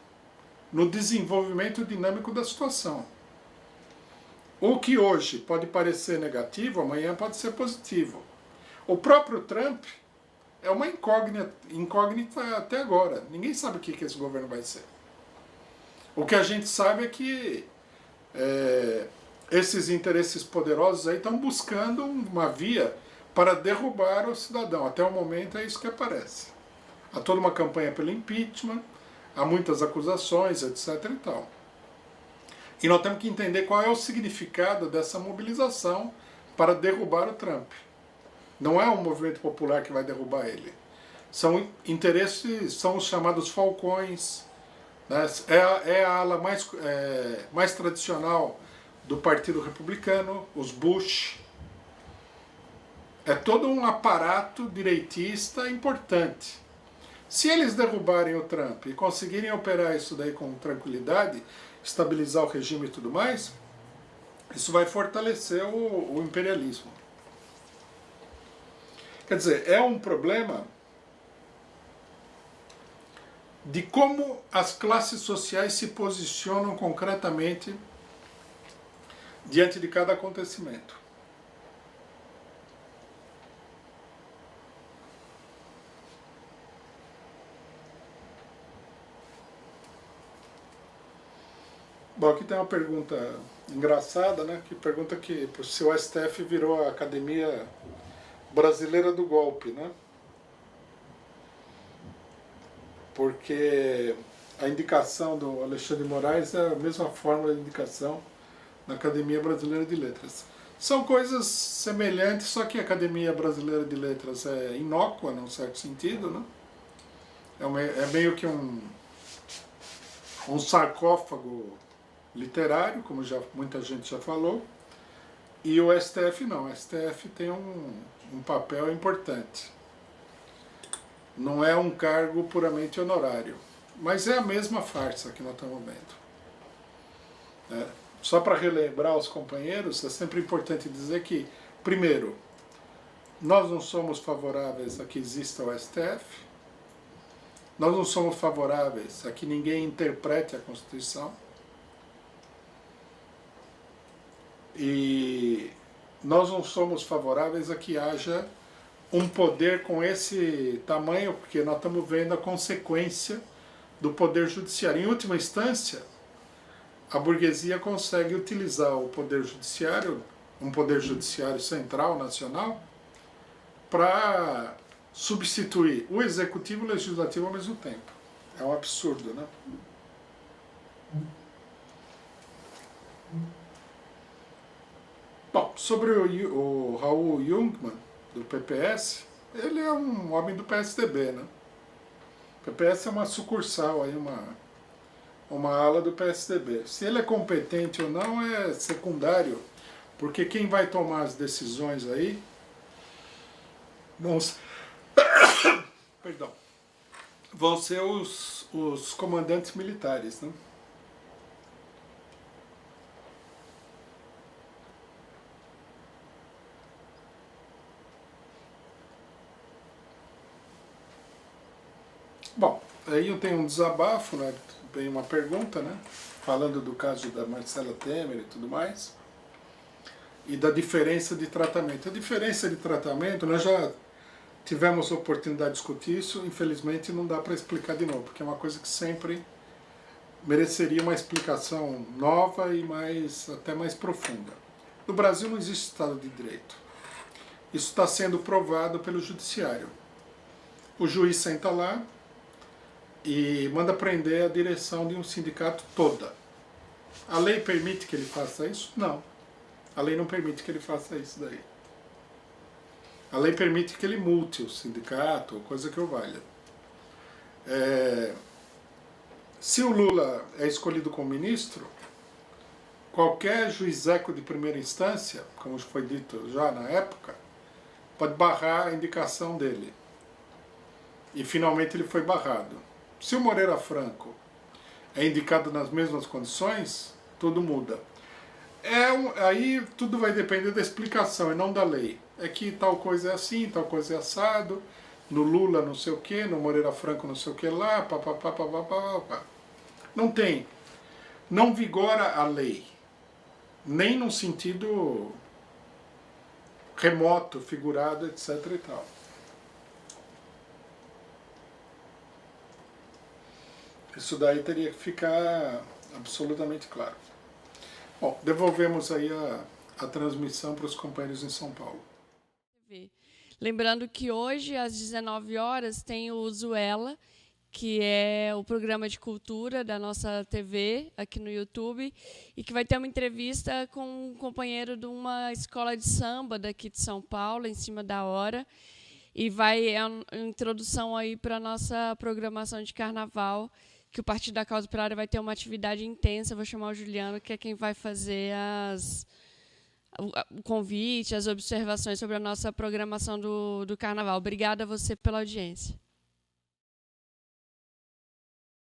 no desenvolvimento dinâmico da situação. O que hoje pode parecer negativo, amanhã pode ser positivo. O próprio Trump é uma incógnita até agora. Ninguém sabe o que esse governo vai ser. O que a gente sabe é que esses interesses poderosos aí estão buscando uma via para derrubar o cidadão. Até o momento é isso que aparece. Há toda uma campanha pelo impeachment, há muitas acusações, etc. e tal. E nós temos que entender qual é o significado dessa mobilização para derrubar o Trump. Não é um movimento popular que vai derrubar ele. São interesses, são os chamados falcões, né? É a ala mais tradicional do Partido Republicano, os Bush. É todo um aparato direitista importante. Se eles derrubarem o Trump e conseguirem operar isso daí com tranquilidade, estabilizar o regime e tudo mais, isso vai fortalecer o imperialismo. Quer dizer, é um problema de como as classes sociais se posicionam concretamente diante de cada acontecimento. Bom, aqui tem uma pergunta engraçada, né? Que pergunta se o STF virou a Academia Brasileira do Golpe, né? Porque a indicação do Alexandre de Moraes é a mesma fórmula de indicação na Academia Brasileira de Letras. São coisas semelhantes, só que a Academia Brasileira de Letras é inócua, num certo sentido, né? É meio que um sarcófago literário, como muita gente já falou, e o STF não. O STF tem um papel importante. Não é um cargo puramente honorário, mas é a mesma farsa que nós estamos vendo. Só para relembrar aos companheiros, é sempre importante dizer que, primeiro, nós não somos favoráveis a que exista o STF, nós não somos favoráveis a que ninguém interprete a Constituição, e nós não somos favoráveis a que haja um poder com esse tamanho, porque nós estamos vendo a consequência do poder judiciário. Em última instância, a burguesia consegue utilizar o poder judiciário, um poder judiciário central, nacional, para substituir o executivo e o legislativo ao mesmo tempo. É um absurdo, né? Bom, sobre o Raul Jungmann, do PPS, ele é um homem do PSDB, né? O PPS é uma sucursal, aí, uma ala do PSDB. Se ele é competente ou não é secundário, porque quem vai tomar as decisões aí perdão, vão ser os comandantes militares, né? Bom, aí eu tenho um desabafo, né? Tem uma pergunta, né? Falando do caso da Marcela Temer e tudo mais, e da diferença de tratamento. A diferença de tratamento, nós já tivemos a oportunidade de discutir isso, infelizmente não dá para explicar de novo, porque é uma coisa que sempre mereceria uma explicação nova e até mais profunda. No Brasil não existe Estado de Direito. Isso está sendo provado pelo Judiciário. O juiz senta lá e manda prender a direção de um sindicato toda. A lei permite que ele faça isso? Não. A lei não permite que ele faça isso daí. A lei permite que ele multe o sindicato, coisa que o valha. Se o Lula é escolhido como ministro, qualquer juizeco de primeira instância, como foi dito já na época, pode barrar a indicação dele. E finalmente ele foi barrado. Se o Moreira Franco é indicado nas mesmas condições, tudo muda. Aí tudo vai depender da explicação e não da lei. É que tal coisa é assim, tal coisa é assado, no Lula não sei o que, no Moreira Franco não sei o que lá, papapá. Não vigora a lei. nem num sentido remoto, figurado, etc. e tal. Isso daí teria que ficar absolutamente claro. Bom, devolvemos aí a transmissão para os companheiros em São Paulo. Lembrando que hoje, às 19 horas, tem o Usuela, que é o programa de cultura da nossa TV, aqui no YouTube, e que vai ter uma entrevista com um companheiro de uma escola de samba daqui de São Paulo, em cima da hora, e é uma introdução aí para a nossa programação de carnaval, que o Partido da Causa Operária vai ter uma atividade intensa. Eu vou chamar o Juliano, que é quem vai fazer o convite, as observações sobre a nossa programação do carnaval. Obrigada a você pela audiência.